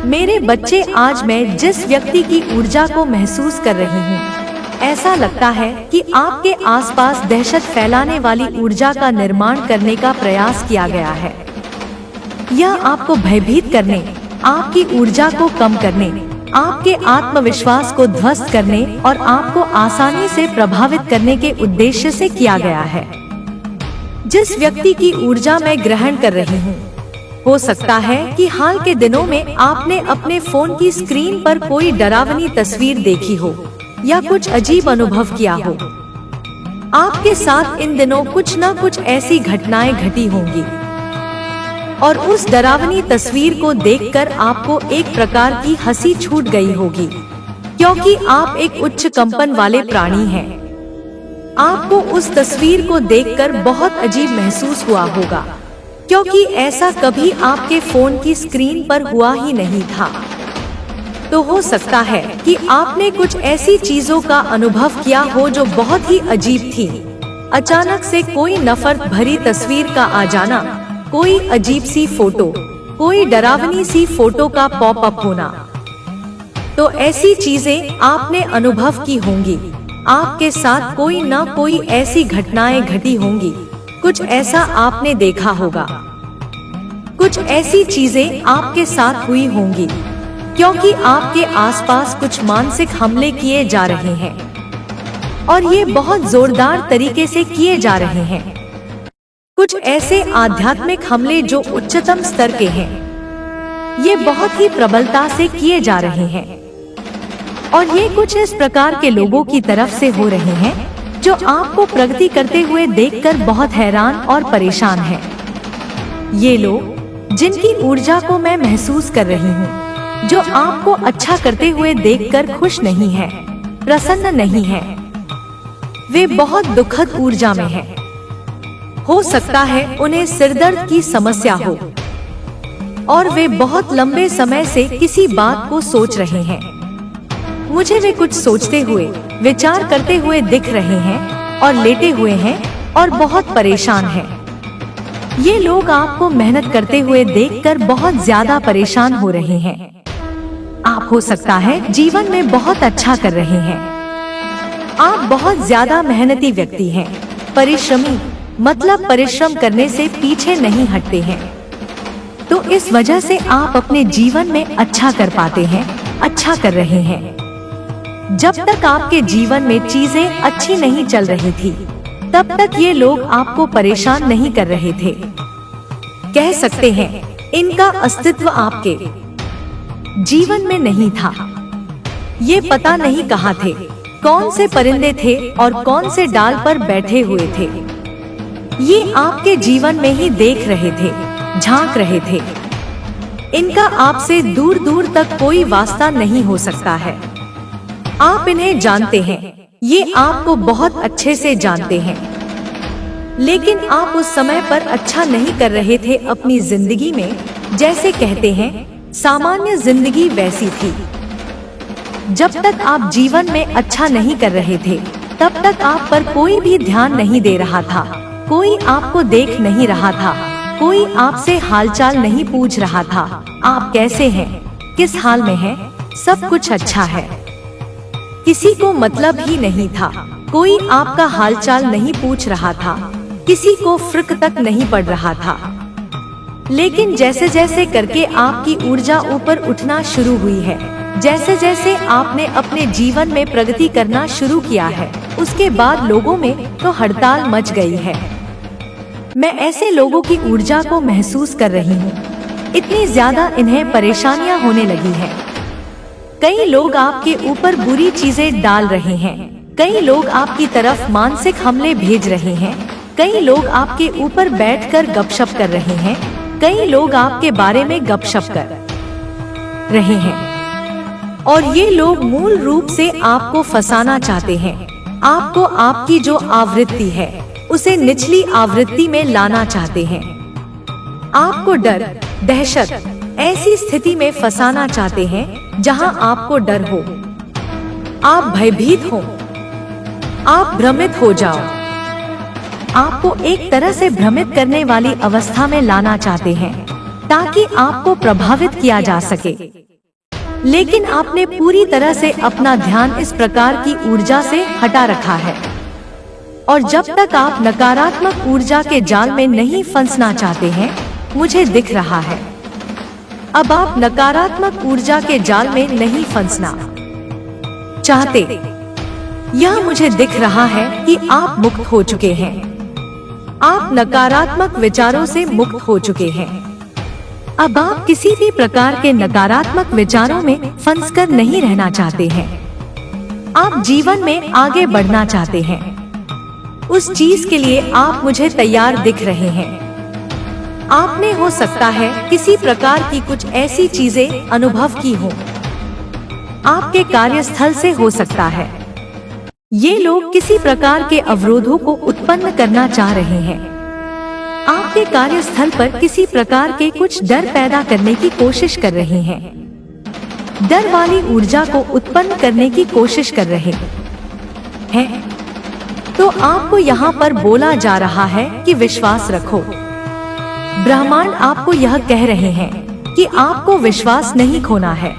मेरे बच्चे, आज मैं जिस व्यक्ति की ऊर्जा को महसूस कर रही हूँ, ऐसा लगता है कि आपके आसपास दहशत फैलाने वाली ऊर्जा का निर्माण करने का प्रयास किया गया है। यह आपको भयभीत करने, आपकी ऊर्जा को कम करने, आपके आत्मविश्वास को ध्वस्त करने और आपको आसानी से प्रभावित करने के उद्देश्य से किया गया है। जिस व्यक्ति की ऊर्जा मैं ग्रहण कर रही हूँ, हो सकता है कि हाल के दिनों में आपने अपने फोन की स्क्रीन पर कोई डरावनी तस्वीर देखी हो या कुछ अजीब अनुभव किया हो। आपके साथ इन दिनों कुछ न कुछ ऐसी घटनाएं घटी होंगी और उस डरावनी तस्वीर को देखकर आपको एक प्रकार की हंसी छूट गई होगी, क्योंकि आप एक उच्च कंपन वाले प्राणी हैं। आपको उस तस्वीर को देखकर बहुत अजीब महसूस हुआ होगा, क्योंकि ऐसा कभी आपके फोन की स्क्रीन पर हुआ ही नहीं था। तो हो सकता है कि आपने कुछ ऐसी चीजों का अनुभव किया हो जो बहुत ही अजीब थी। अचानक से कोई नफरत भरी तस्वीर का आ जाना, कोई अजीब सी फोटो, कोई डरावनी सी फोटो का पॉपअप होना। तो ऐसी चीजें आपने अनुभव की होंगी। आपके साथ कोई न कोई ऐसी घटनाएं घटी होंगी, कुछ ऐसा आपने देखा होगा, कुछ ऐसी चीजें आपके साथ हुई होंगी, क्योंकि आपके आसपास कुछ मानसिक हमले किए जा रहे हैं और ये बहुत जोरदार तरीके से किए जा रहे हैं। कुछ ऐसे आध्यात्मिक हमले जो उच्चतम स्तर के हैं, ये बहुत ही प्रबलता से किए जा रहे हैं और ये कुछ इस प्रकार के लोगों की तरफ से हो रहे हैं जो आपको प्रगति करते हुए देखकर बहुत हैरान और परेशान हैं। ये लोग जिनकी ऊर्जा को मैं महसूस कर रही हूँ, जो आपको अच्छा करते हुए देखकर खुश नहीं है, प्रसन्न नहीं है, वे बहुत दुखद ऊर्जा में हैं। हो सकता है उन्हें सिरदर्द की समस्या हो और वे बहुत लंबे समय से किसी बात को सोच रहे हैं। मुझे वे कुछ सोचते हुए, विचार करते हुए दिख रहे हैं और लेटे हुए हैं और बहुत परेशान हैं। ये लोग आपको मेहनत करते हुए देखकर बहुत ज्यादा परेशान हो रहे हैं। आप हो सकता है जीवन में बहुत अच्छा कर रहे हैं। आप बहुत ज्यादा मेहनती व्यक्ति हैं, परिश्रमी, मतलब परिश्रम करने से पीछे नहीं हटते हैं। तो इस वजह से आप अपने जीवन में अच्छा कर पाते हैं, अच्छा कर रहे हैं। जब तक आपके जीवन में चीजें अच्छी नहीं चल रही थी, तब तक ये लोग आपको परेशान नहीं कर रहे थे। कह सकते हैं इनका अस्तित्व आपके जीवन में नहीं था। ये पता नहीं कहाँ थे, कौन से परिंदे थे और कौन से डाल पर बैठे हुए थे। ये आपके जीवन में ही देख रहे थे, झांक रहे थे। इनका आपसे दूर दूर तक कोई वास्ता नहीं हो सकता है। आप इन्हें जानते हैं, ये आपको बहुत अच्छे से जानते हैं, लेकिन आप उस समय पर अच्छा नहीं कर रहे थे अपनी जिंदगी में। जैसे कहते हैं, सामान्य जिंदगी वैसी थी। जब तक आप जीवन में अच्छा नहीं कर रहे थे, तब तक आप पर कोई भी ध्यान नहीं दे रहा था, कोई आपको देख नहीं रहा था, कोई आपसे हालचाल नहीं पूछ रहा था। आप कैसे हैं, किस हाल में हैं, सब कुछ अच्छा है। किसी को मतलब ही नहीं था, कोई आपका हालचाल नहीं पूछ रहा था, किसी को फर्क तक नहीं पड़ रहा था। लेकिन जैसे जैसे करके आपकी ऊर्जा ऊपर उठना शुरू हुई है, जैसे जैसे आपने अपने जीवन में प्रगति करना शुरू किया है, उसके बाद लोगों में तो हड़ताल मच गई है। मैं ऐसे लोगों की ऊर्जा को महसूस कर रही हूँ, इतनी ज्यादा इन्हें परेशानियां होने लगी हैं। कई लोग आपके ऊपर बुरी चीजें डाल रहे हैं, कई लोग आपकी तरफ मानसिक हमले भेज रहे हैं, कई लोग आपके ऊपर बैठकर गपशप कर रहे हैं, कई लोग आपके बारे में गपशप कर रहे हैं और ये लोग मूल रूप से आपको फंसाना चाहते हैं। आपको आपकी जो आवृत्ति है उसे निचली आवृत्ति में लाना चाहते हैं। आपको डर, दहशत, ऐसी स्थिति में फंसाना चाहते हैं जहां आपको डर हो, आप भयभीत हो, आप भ्रमित हो जाओ। आपको एक तरह से भ्रमित करने वाली अवस्था में लाना चाहते हैं ताकि आपको प्रभावित किया जा सके। लेकिन आपने पूरी तरह से अपना ध्यान इस प्रकार की ऊर्जा से हटा रखा है। और जब तक आप नकारात्मक ऊर्जा के जाल में नहीं फंसना चाहते हैं, मुझे दिख रहा है, अब आप नकारात्मक ऊर्जा के जाल में नहीं फंसना चाहते। यह मुझे दिख रहा है कि आप मुक्त हो चुके हैं। आप नकारात्मक विचारों से मुक्त हो चुके हैं। अब आप किसी भी प्रकार के नकारात्मक विचारों में फंसकर नहीं रहना चाहते हैं। आप जीवन में आगे बढ़ना चाहते हैं। उस चीज के लिए आप मुझे तैयार दिख रहे हैं। आपने हो सकता है किसी प्रकार की कुछ ऐसी चीजें अनुभव की हो, आपके कार्यस्थल से हो सकता है। ये लोग किसी प्रकार के अवरोधों को उत्पन्न करना चाह रहे हैं। आपके कार्यस्थल पर किसी प्रकार के कुछ डर पैदा करने की कोशिश कर रहे हैं। डर वाली ऊर्जा को उत्पन्न करने की कोशिश कर रहे हैं। तो आपको यहाँ पर बोला जा रहा है कि विश्वास रखो। ब्रह्मांड आपको यह कह रहे हैं कि आपको विश्वास नहीं खोना है।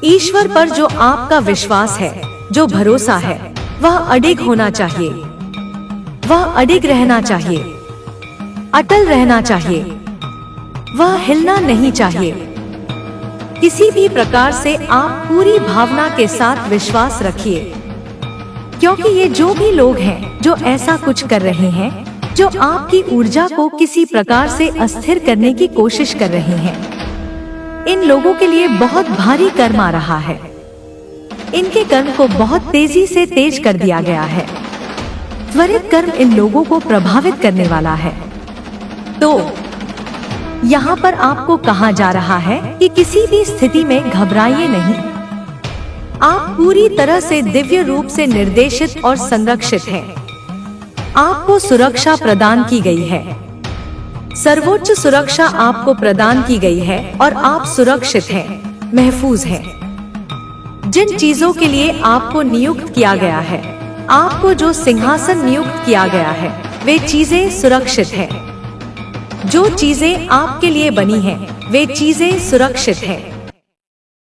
ईश्वर पर जो आपका विश्वास है, जो भरोसा है, वह अडिग होना चाहिए। वह अडिग रहना चाहिए, अटल रहना चाहिए। वह हिलना नहीं चाहिए। किसी भी प्रकार से आप पूरी भावना के साथ विश्वास रखिए, क्योंकि ये जो भी लोग हैं जो ऐसा कुछ कर रहे हैं, जो आपकी ऊर्जा को किसी प्रकार से अस्थिर करने की कोशिश कर रहे हैं, इन लोगों के लिए बहुत भारी कर्म आ रहा है। इनके कर्म को बहुत तेजी से तेज कर दिया गया है। त्वरित कर्म इन लोगों को प्रभावित करने वाला है। तो यहाँ पर आपको कहा जा रहा है कि किसी भी स्थिति में घबराइए नहीं। आप पूरी तरह से दिव्य रूप से निर्देशित और संरक्षित हैं। आपको सुरक्षा प्रदान की गई है। सर्वोच्च सुरक्षा आपको प्रदान की गई है और आप सुरक्षित हैं, महफूज हैं। जिन चीजों के लिए आपको नियुक्त किया गया है, आपको जो सिंहासन नियुक्त किया गया है, वे चीजें सुरक्षित हैं। जो चीजें आपके लिए बनी हैं, वे चीजें सुरक्षित हैं।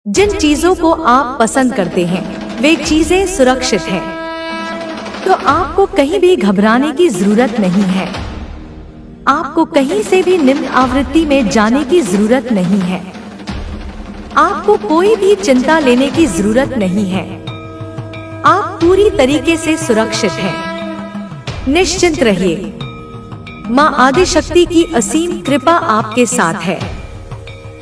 जिन चीजों को आप पसंद करते हैं, वे चीजें सुरक्षित हैं। तो आपको कहीं भी घबराने की जरूरत नहीं है। आपको कहीं से भी निम्न आवृत्ति में जाने की जरूरत नहीं है। आपको कोई भी चिंता लेने की जरूरत नहीं है। आप पूरी तरीके से सुरक्षित हैं। निश्चिंत रहिए। माँ आदिशक्ति की असीम कृपा आपके साथ है।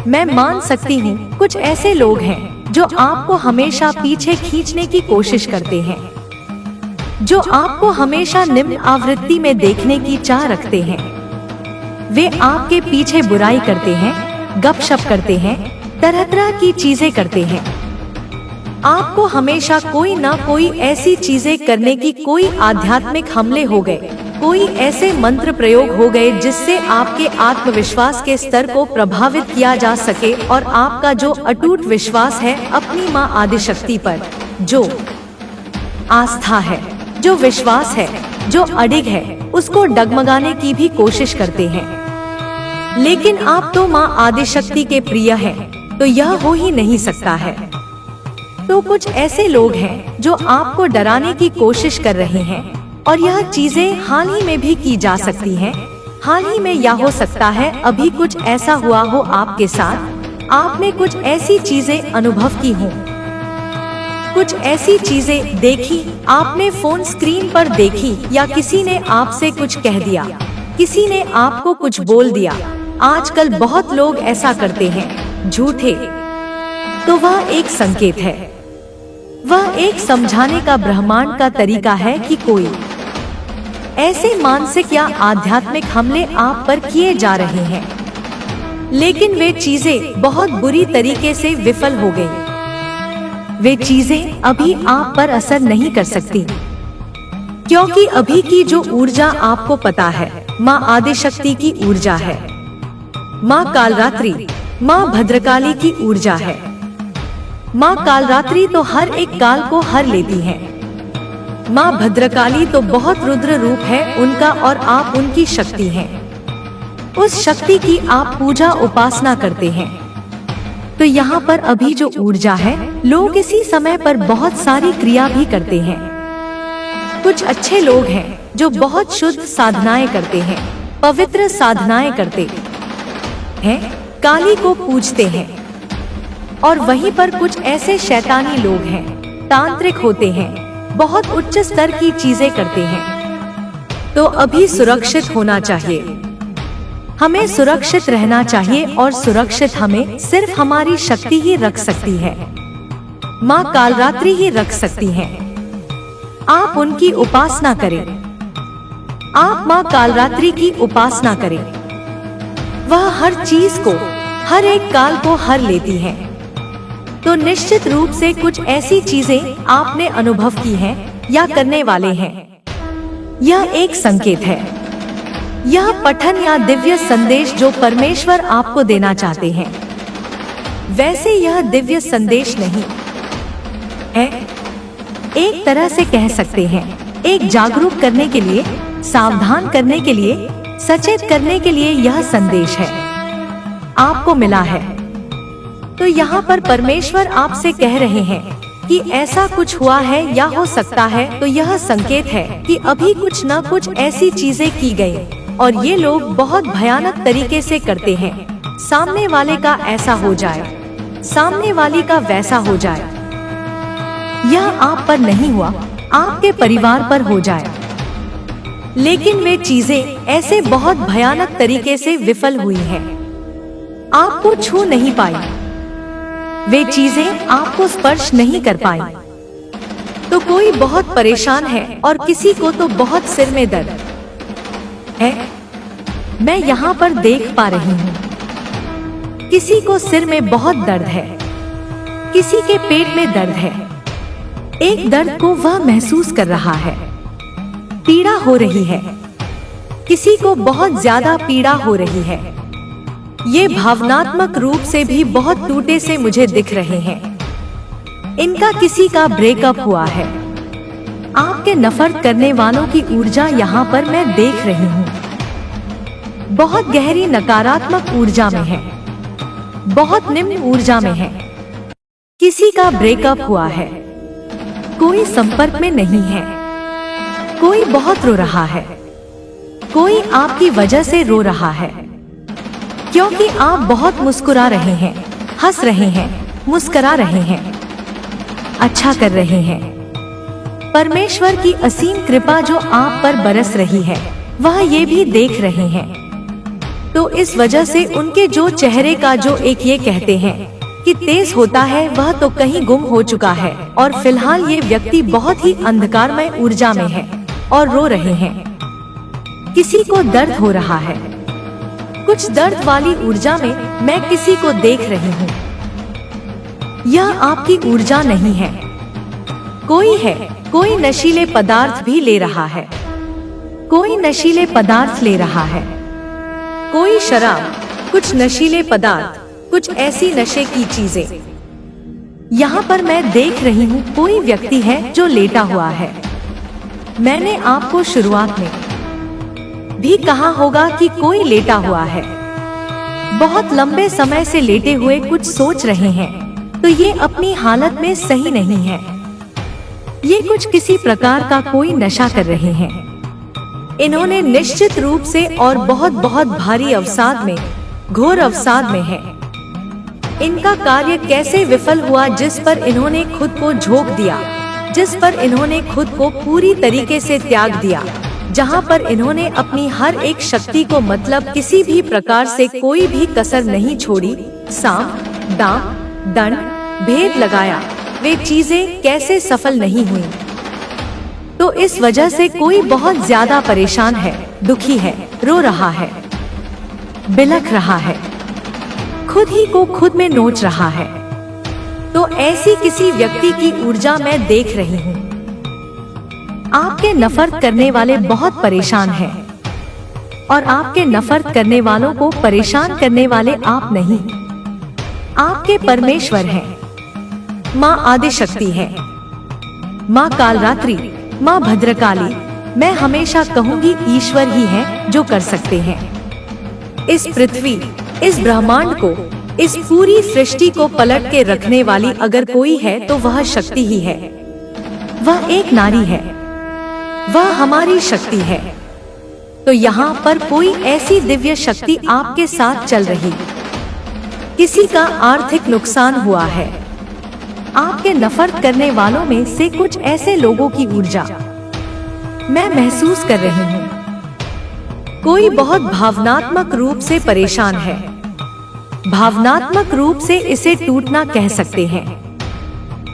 मैं मान सकती हूँ कुछ ऐसे लोग हैं जो आपको हमेशा पीछे खींचने की कोशिश करते हैं, जो आपको हमेशा निम्न आवृत्ति में देखने की चाह रखते हैं। वे आपके पीछे बुराई करते हैं, गपशप करते हैं, तरह तरह की चीजें करते हैं। आपको हमेशा कोई ना कोई ऐसी चीजें करने की, कोई आध्यात्मिक हमले हो गए, कोई ऐसे मंत्र प्रयोग हो गए जिससे आपके आत्मविश्वास के स्तर को प्रभावित किया जा सके और आपका जो अटूट विश्वास है अपनी माँ आदिशक्ति पर, जो आस्था है, जो विश्वास है, जो अडिग है, उसको डगमगाने की भी कोशिश करते हैं। लेकिन आप तो माँ आदिशक्ति के प्रिय हैं, तो यह हो ही नहीं सकता है। तो कुछ ऐसे लोग हैं जो आपको डराने की कोशिश कर रहे हैं और यह चीजें हाल ही में भी की जा सकती हैं। हाल ही में या हो सकता है अभी कुछ ऐसा हुआ हो आपके साथ। आपने कुछ ऐसी चीजें अनुभव की हो, कुछ ऐसी चीजें देखी, आपने फोन स्क्रीन पर देखी, या किसी ने आपसे कुछ कह दिया, किसी ने आपको कुछ बोल दिया। आजकल बहुत लोग ऐसा करते हैं, झूठे। तो वह एक संकेत है, वह एक समझाने का ब्रह्मांड का तरीका है कि कोई ऐसे मानसिक या आध्यात्मिक हमले आप पर किए जा रहे हैं, लेकिन वे चीजें बहुत बुरी तरीके से विफल हो गई। वे चीजें अभी आप पर असर नहीं कर सकती, क्योंकि अभी की जो ऊर्जा आपको पता है माँ आदिशक्ति की ऊर्जा है, माँ कालरात्रि, माँ भद्रकाली की ऊर्जा है। माँ कालरात्रि तो हर एक काल को हर लेती है। माँ भद्रकाली तो बहुत रुद्र रूप है उनका और आप उनकी शक्ति हैं। उस शक्ति की आप पूजा उपासना करते हैं। तो यहाँ पर अभी जो ऊर्जा है, लोग इसी समय पर बहुत सारी क्रिया भी करते हैं। कुछ अच्छे लोग हैं जो बहुत शुद्ध साधनाएं करते हैं, पवित्र साधनाएं करते हैं, काली को पूजते हैं। और वहीं पर कुछ ऐसे शैतानी लोग हैं, तांत्रिक होते हैं, बहुत उच्च स्तर की चीजें करते हैं। तो अभी सुरक्षित होना चाहिए, हमें सुरक्षित रहना चाहिए और सुरक्षित हमें सिर्फ हमारी शक्ति ही रख सकती है। माँ कालरात्रि ही रख सकती है। आप उनकी उपासना करें, आप माँ कालरात्रि की उपासना करें। वह हर चीज को, हर एक काल को हर लेती है। तो निश्चित रूप से कुछ ऐसी चीजें आपने अनुभव की हैं या करने वाले हैं। यह एक संकेत है, यह पठन या दिव्य संदेश जो परमेश्वर आपको देना चाहते हैं। वैसे यह दिव्य संदेश नहीं है, एक तरह से कह सकते हैं एक जागरूक करने के लिए, सावधान करने के लिए, सचेत करने के लिए यह संदेश है, आपको मिला है। तो यहाँ पर परमेश्वर आपसे कह रहे हैं कि ऐसा कुछ हुआ है या हो सकता है। तो यह संकेत है कि अभी कुछ न कुछ ऐसी चीजें की गई और ये लोग बहुत भयानक तरीके से करते हैं। सामने वाले का ऐसा हो जाए, सामने वाली का वैसा हो जाए। यह आप पर नहीं हुआ, आपके परिवार पर हो जाए, लेकिन वे चीजें ऐसे बहुत भयानक तरीके से विफल हुई हैं, आपको छू नहीं पाई, वे चीजें आपको स्पर्श नहीं कर पाई। तो कोई बहुत परेशान है और किसी को तो बहुत सिर में दर्द है, मैं यहाँ पर देख पा रही हूँ। किसी को सिर में बहुत दर्द है, किसी के पेट में दर्द है, एक दर्द को वह महसूस कर रहा है, पीड़ा हो रही है, किसी को बहुत ज्यादा पीड़ा हो रही है। ये भावनात्मक रूप से भी बहुत टूटे से मुझे दिख रहे हैं। इनका किसी का ब्रेकअप हुआ है। आपके नफरत करने वालों की ऊर्जा यहाँ पर मैं देख रही हूँ, बहुत गहरी नकारात्मक ऊर्जा में है, बहुत निम्न ऊर्जा में है। किसी का ब्रेकअप हुआ है, कोई संपर्क में नहीं है, कोई बहुत रो रहा है, कोई आपकी वजह से रो रहा है, क्योंकि आप बहुत मुस्कुरा रहे हैं, हंस रहे हैं, मुस्कुरा रहे हैं, अच्छा कर रहे हैं। परमेश्वर की असीम कृपा जो आप पर बरस रही है, वह ये भी देख रहे हैं। तो इस वजह से उनके जो चेहरे का जो एक ये कहते हैं कि तेज होता है, वह तो कहीं गुम हो चुका है और फिलहाल ये व्यक्ति बहुत ही अंधकारमय ऊर्जा में है और रो रहे हैं। किसी को दर्द हो रहा है, कुछ दर्द वाली ऊर्जा में मैं किसी को देख रही हूँ। यह आपकी ऊर्जा नहीं है, कोई है, कोई नशीले पदार्थ भी ले रहा है, कोई नशीले पदार्थ ले रहा है, कोई शराब, कुछ नशीले पदार्थ, कुछ ऐसी नशे की चीजें। यहाँ पर मैं देख रही हूँ कोई व्यक्ति है जो लेटा हुआ है। मैंने आपको शुरुआत में भी कहा होगा कि कोई लेटा हुआ है, बहुत लंबे समय से लेटे हुए कुछ सोच रहे हैं। तो ये अपनी हालत में सही नहीं है, ये कुछ किसी प्रकार का कोई नशा कर रहे हैं। इन्होंने निश्चित रूप से और बहुत बहुत भारी अवसाद में, घोर अवसाद में है। इनका कार्य कैसे विफल हुआ, जिस पर इन्होंने खुद को झोंक दिया, जिस पर इन्होंने खुद को पूरी तरीके से त्याग दिया, जहां पर इन्होंने अपनी हर एक शक्ति को, मतलब किसी भी प्रकार से कोई भी कसर नहीं छोड़ी, साम, दाम, दंड, भेद लगाया, वे चीजें कैसे सफल नहीं हुई। तो इस वजह से कोई बहुत ज्यादा परेशान है, दुखी है, रो रहा है, बिलख रहा है, खुद ही को खुद में नोच रहा है। तो ऐसी किसी व्यक्ति की ऊर्जा मैं देख रही हूँ। आपके नफरत करने वाले बहुत परेशान हैं और आपके नफरत करने वालों को परेशान करने वाले आप नहीं, आपके परमेश्वर हैं। माँ आदिशक्ति है, माँ कालरात्रि, माँ भद्रकाली, मैं हमेशा कहूँगी ईश्वर ही हैं जो कर सकते हैं। इस पृथ्वी, इस ब्रह्मांड को इस पूरी सृष्टि को पलट के रखने वाली अगर कोई है तो वह शक्ति ही है। वह एक नारी है, वह हमारी शक्ति है। तो यहाँ पर कोई ऐसी दिव्य शक्ति आपके साथ चल रही, किसी का आर्थिक नुकसान हुआ है, आपके नफरत करने वालों में से कुछ ऐसे लोगों की ऊर्जा मैं महसूस कर रही हूँ। कोई बहुत भावनात्मक रूप से परेशान है, भावनात्मक रूप से इसे टूटना कह सकते हैं।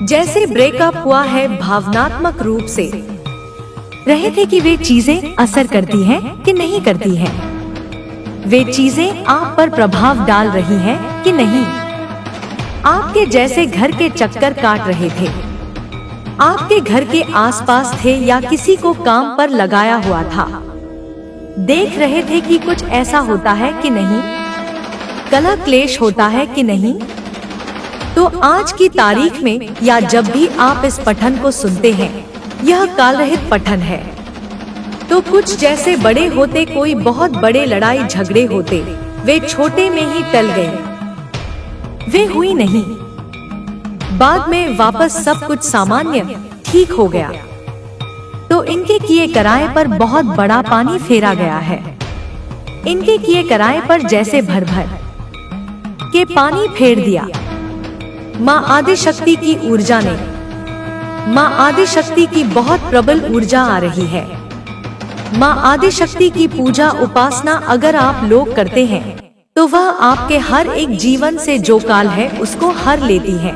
जैसे ब्रेकअप हुआ है, भावनात्मक रूप से रहे थे कि वे चीजें असर करती हैं कि नहीं करती हैं, वे चीजें आप पर प्रभाव डाल रही हैं कि नहीं। आपके जैसे घर के चक्कर काट रहे थे, आपके घर के आसपास थे या किसी को काम पर लगाया हुआ था, देख रहे थे कि कुछ ऐसा होता है कि नहीं, कलह क्लेश होता है कि नहीं। तो आज की तारीख में या जब भी आप इस पठन को सुनते हैं, यह कालरहित पठन है। तो कुछ जैसे बड़े होते, कोई बहुत बड़े लड़ाई झगड़े होते, वे छोटे में ही टल गए, वे हुई नहीं। बाद में वापस सब कुछ सामान्य ठीक हो गया। तो इनके किए कराए पर बहुत बड़ा पानी फेरा गया है। इनके किए कराए पर जैसे भर भर के पानी फेर दिया। माँ आदिशक्ति की ऊर्जा ने, माँ आदिशक्ति की बहुत प्रबल ऊर्जा आ रही है। माँ आदिशक्ति की पूजा उपासना अगर आप लोग करते हैं तो वह आपके हर एक जीवन से जो काल है उसको हर लेती है।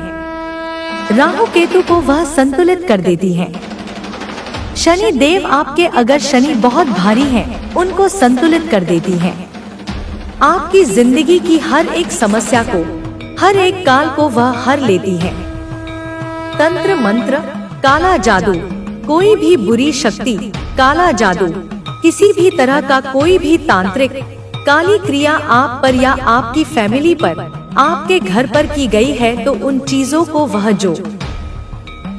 राहु केतु को वह संतुलित कर देती है। शनि देव आपके, अगर शनि बहुत भारी हैं, उनको संतुलित कर देती हैं। आपकी जिंदगी की हर एक समस्या को, हर एक काल को वह हर लेती है। तंत्र मंत्र, काला जादू, कोई भी बुरी शक्ति, काला जादू, किसी भी तरह का कोई भी तांत्रिक काली क्रिया आप पर या आपकी फैमिली पर, आपके घर पर की गई है तो उन चीजों को वह जो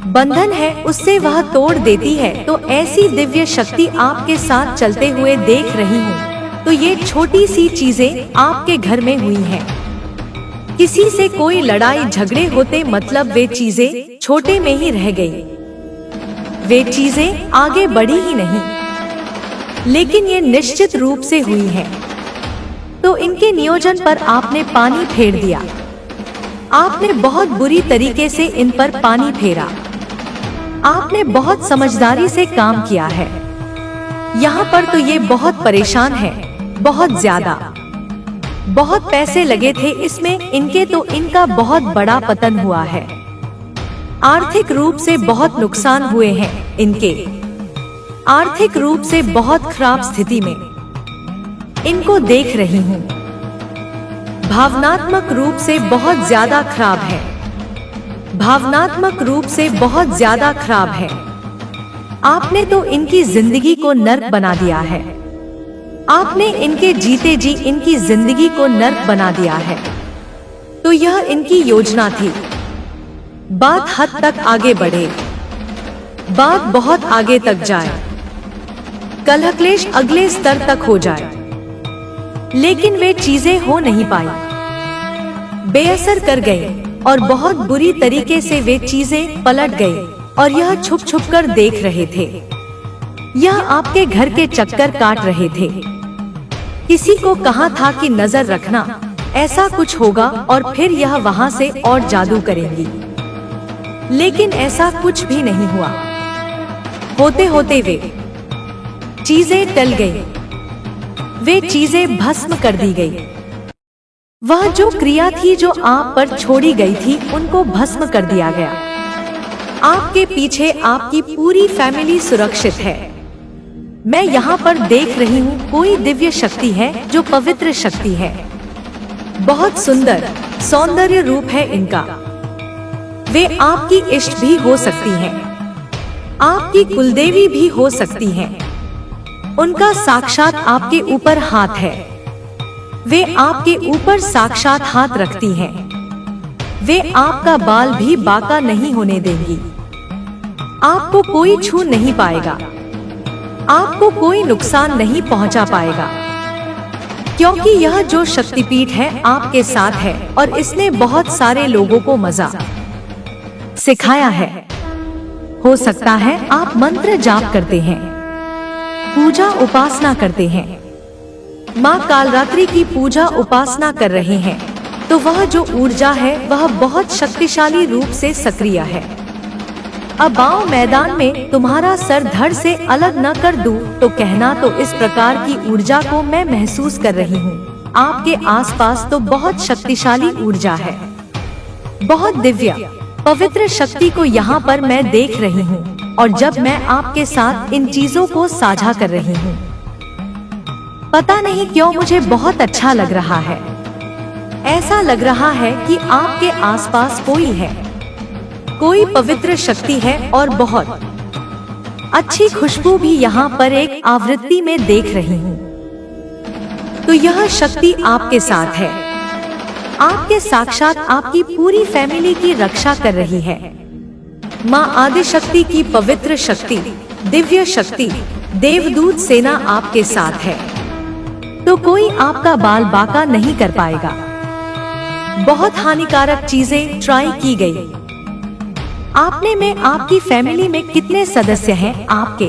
बंधन है उससे वह तोड़ देती है। तो ऐसी दिव्य शक्ति आपके साथ चलते हुए देख रही हूँ। तो ये छोटी सी चीजें आपके घर में हुई हैं। किसी से कोई लड़ाई झगड़े होते, मतलब वे चीजें छोटे में ही रह गई, वे चीजें आगे बढ़ी ही नहीं, लेकिन ये निश्चित रूप से हुई है। तो इनके नियोजन पर आपने पानी फेर दिया। आपने बहुत बुरी तरीके से इन पर पानी फेरा। आपने बहुत समझदारी से काम किया है। यहाँ पर तो ये बहुत परेशान है, बहुत ज्यादा, बहुत पैसे लगे थे इसमें इनके, तो इनका बहुत बड़ा पतन हुआ है। आर्थिक रूप से बहुत नुकसान हुए हैं इनके, आर्थिक रूप से बहुत खराब स्थिति में इनको देख रही हूँ। भावनात्मक रूप से बहुत ज्यादा खराब है, भावनात्मक रूप से बहुत ज्यादा खराब है। आपने तो इनकी जिंदगी को नर्क बना दिया है। आपने इनके जीते जी इनकी जिंदगी को नर्क बना दिया है। तो यह इनकी योजना थी। बात हद तक आगे बढ़े, बात बहुत आगे तक जाए, कलह क्लेश अगले स्तर तक हो जाए, लेकिन वे चीजें हो नहीं पाई, बेअसर कर गए और बहुत बुरी तरीके से वे चीजें पलट गई। और यह छुप छुप कर देख रहे थे, यह आपके घर के चक्कर काट रहे थे। किसी को कहा था कि नजर रखना, ऐसा कुछ होगा और फिर यह वहां से और जादू करेंगी, लेकिन ऐसा कुछ भी नहीं हुआ। होते होते वे चीजें टल गई, वे चीजें भस्म कर दी गई। वह जो क्रिया थी जो आप पर छोड़ी गई थी, उनको भस्म कर दिया गया। आपके पीछे आपकी पूरी फैमिली सुरक्षित है। मैं यहाँ पर देख रही हूँ कोई दिव्य शक्ति है जो पवित्र शक्ति है, बहुत सुंदर सौंदर्य रूप है इनका। वे आपकी इष्ट भी हो सकती हैं, आपकी कुलदेवी भी हो सकती हैं। उनका साक्षात आपके ऊपर हाथ है, वे आपके ऊपर साक्षात हाथ रखती हैं। वे आपका बाल भी बाका नहीं होने देंगी। आपको कोई छू नहीं पाएगा, आपको कोई नुकसान नहीं पहुंचा पाएगा, क्योंकि यह जो शक्तिपीठ है आपके साथ है और इसने बहुत सारे लोगों को मजा सिखाया है। हो सकता है आप मंत्र जाप करते हैं, पूजा उपासना करते हैं, माँ कालरात्रि की पूजा उपासना कर रहे हैं, तो वह जो ऊर्जा है वह बहुत शक्तिशाली रूप से सक्रिय है। अब आओ मैदान में तुम्हारा सर धड़ से अलग न कर दूं तो कहना, तो इस प्रकार की ऊर्जा को मैं महसूस कर रही हूँ। आपके आसपास तो बहुत शक्तिशाली ऊर्जा है, बहुत दिव्य पवित्र शक्ति को यहाँ पर मैं देख रही हूँ, और जब मैं आपके साथ इन चीजों को साझा कर रही हूँ, पता नहीं क्यों मुझे बहुत अच्छा लग रहा है। ऐसा लग रहा है कि आपके आसपास कोई है, कोई पवित्र शक्ति है और बहुत अच्छी खुशबू भी यहाँ पर एक आवृत्ति में देख रही हूँ। तो यह शक्ति आपके साथ है, आपके साक्षात आपकी पूरी फैमिली की रक्षा कर रही है। माँ आदिशक्ति की पवित्र शक्ति, दिव्य शक्ति, देवदूत सेना आपके साथ है, तो कोई आपका बाल बांका नहीं कर पाएगा। बहुत हानिकारक चीजें ट्राई की गई। आपने में आपकी फैमिली में कितने सदस्य हैं? आपके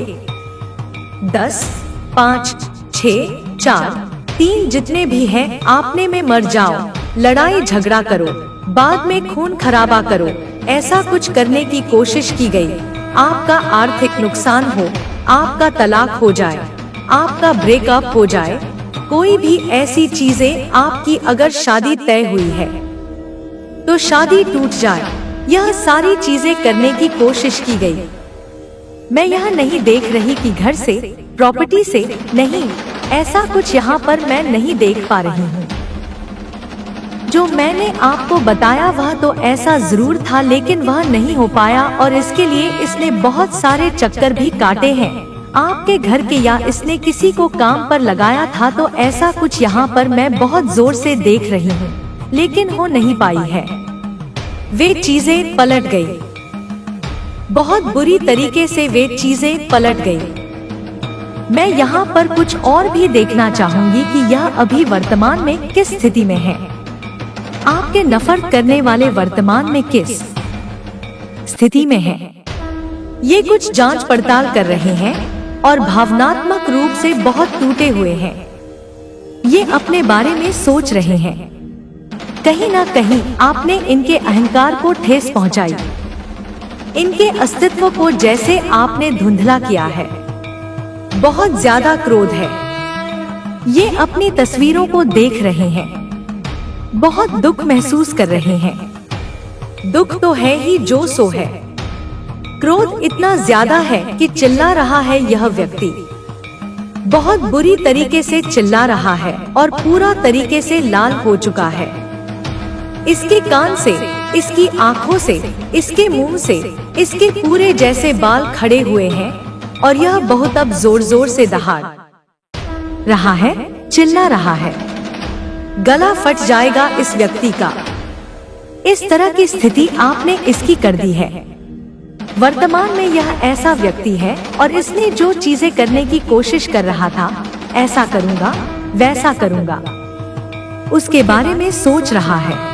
10, 5, 6, 4, 3 जितने भी हैं, आपने में मर जाओ, लड़ाई झगड़ा करो, बाद में खून खराबा करो, ऐसा कुछ करने की कोशिश की गई। आपका आर्थिक नुकसान हो, आपका तलाक हो जाए, आपका ब्रेकअप हो जाए, कोई भी ऐसी चीजें आपकी, अगर शादी तय हुई है तो शादी टूट जाए, यह सारी चीजें करने की कोशिश की गई। मैं यह नहीं देख रही कि घर से, प्रॉपर्टी से, नहीं, ऐसा कुछ यहाँ पर मैं नहीं देख पा रही हूँ। जो मैंने आपको बताया वह तो ऐसा जरूर था, लेकिन वह नहीं हो पाया, और इसके लिए इसने बहुत सारे चक्कर भी काटे हैं आपके घर के, या इसने किसी को काम पर लगाया था। तो ऐसा कुछ यहाँ पर मैं बहुत जोर से देख रही हूँ, लेकिन हो नहीं पाई है। वे चीजें पलट गई, बहुत बुरी तरीके से वे चीजें पलट गई। मैं यहाँ पर कुछ और भी देखना चाहूंगी कि यह अभी वर्तमान में किस स्थिति में है। आपके नफरत करने वाले वर्तमान में किस स्थिति में हैं? ये कुछ जांच पड़ताल कर रहे हैं और भावनात्मक रूप से बहुत टूटे हुए हैं। ये अपने बारे में सोच रहे हैं। कहीं ना कहीं आपने इनके अहंकार को ठेस पहुंचाई, इनके अस्तित्व को जैसे आपने धुंधला किया है। बहुत ज्यादा क्रोध है। ये अपनी तस्वीरों को देख रहे हैं, बहुत दुख महसूस कर रहे हैं। दुख तो है ही जो सो है। क्रोध इतना ज्यादा है कि चिल्ला रहा है यह व्यक्ति, बहुत बुरी तरीके से चिल्ला रहा है और पूरा तरीके से लाल हो चुका है। इसके कान से, इसकी आंखों से, इसके मुंह से, इसके पूरे जैसे बाल खड़े हुए हैं, और यह बहुत अब जोर जोर से दहाड़ रहा है, चिल्ला रहा है। गला फट जाएगा इस व्यक्ति का। इस तरह की स्थिति आपने इसकी कर दी है। वर्तमान में यह ऐसा व्यक्ति है और इसने जो चीजें करने की कोशिश कर रहा था, ऐसा करूंगा, वैसा करूंगा, उसके बारे में सोच रहा है।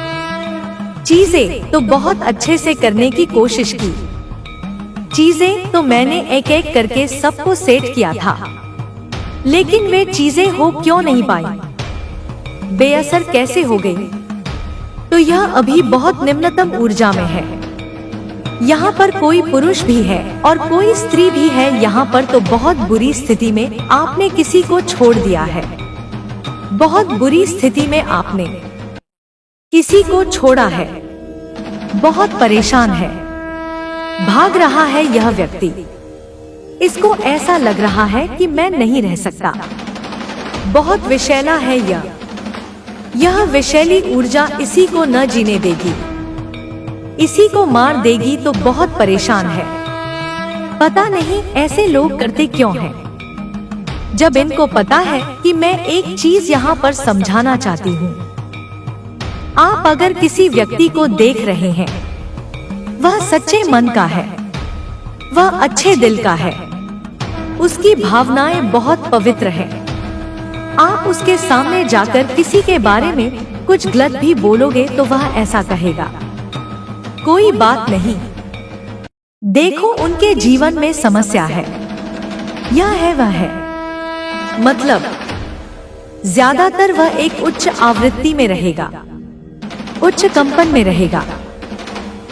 चीजें तो बहुत अच्छे से करने की कोशिश की, चीजें तो मैंने एक एक करके सबको सेट किया था, लेकिन वे चीजें हो क्यों नहीं पाई, बेअसर कैसे हो गई? तो यह अभी बहुत निम्नतम ऊर्जा में है। यहाँ पर कोई पुरुष भी है और कोई स्त्री भी है यहाँ पर, तो बहुत बुरी स्थिति में आपने किसी को छोड़ दिया है। बहुत बुरी स्थिति में आपने किसी को छोड़ा है, बहुत परेशान है, भाग रहा है यह व्यक्ति। इसको ऐसा लग रहा है कि मैं नहीं रह सकता। बहुत विषैला है यह विषैली ऊर्जा इसी को न जीने देगी, इसी को मार देगी, तो बहुत परेशान है। पता नहीं ऐसे लोग करते क्यों हैं। जब इनको पता है कि मैं एक चीज यहाँ पर समझाना चाहती हूँ। आप अगर किसी व्यक्ति को देख रहे हैं, वह सच्चे मन का है, वह अच्छे दिल का है, उसकी भावनाएं बहुत पवित्र हैं, आप उसके सामने जाकर किसी के बारे में कुछ गलत भी बोलोगे तो वह ऐसा कहेगा, कोई बात नहीं, देखो उनके जीवन में समस्या है, यह है वह है। मतलब ज्यादातर वह एक उच्च आवृत्ति में रहेगा, उच्च कंपन में रहेगा।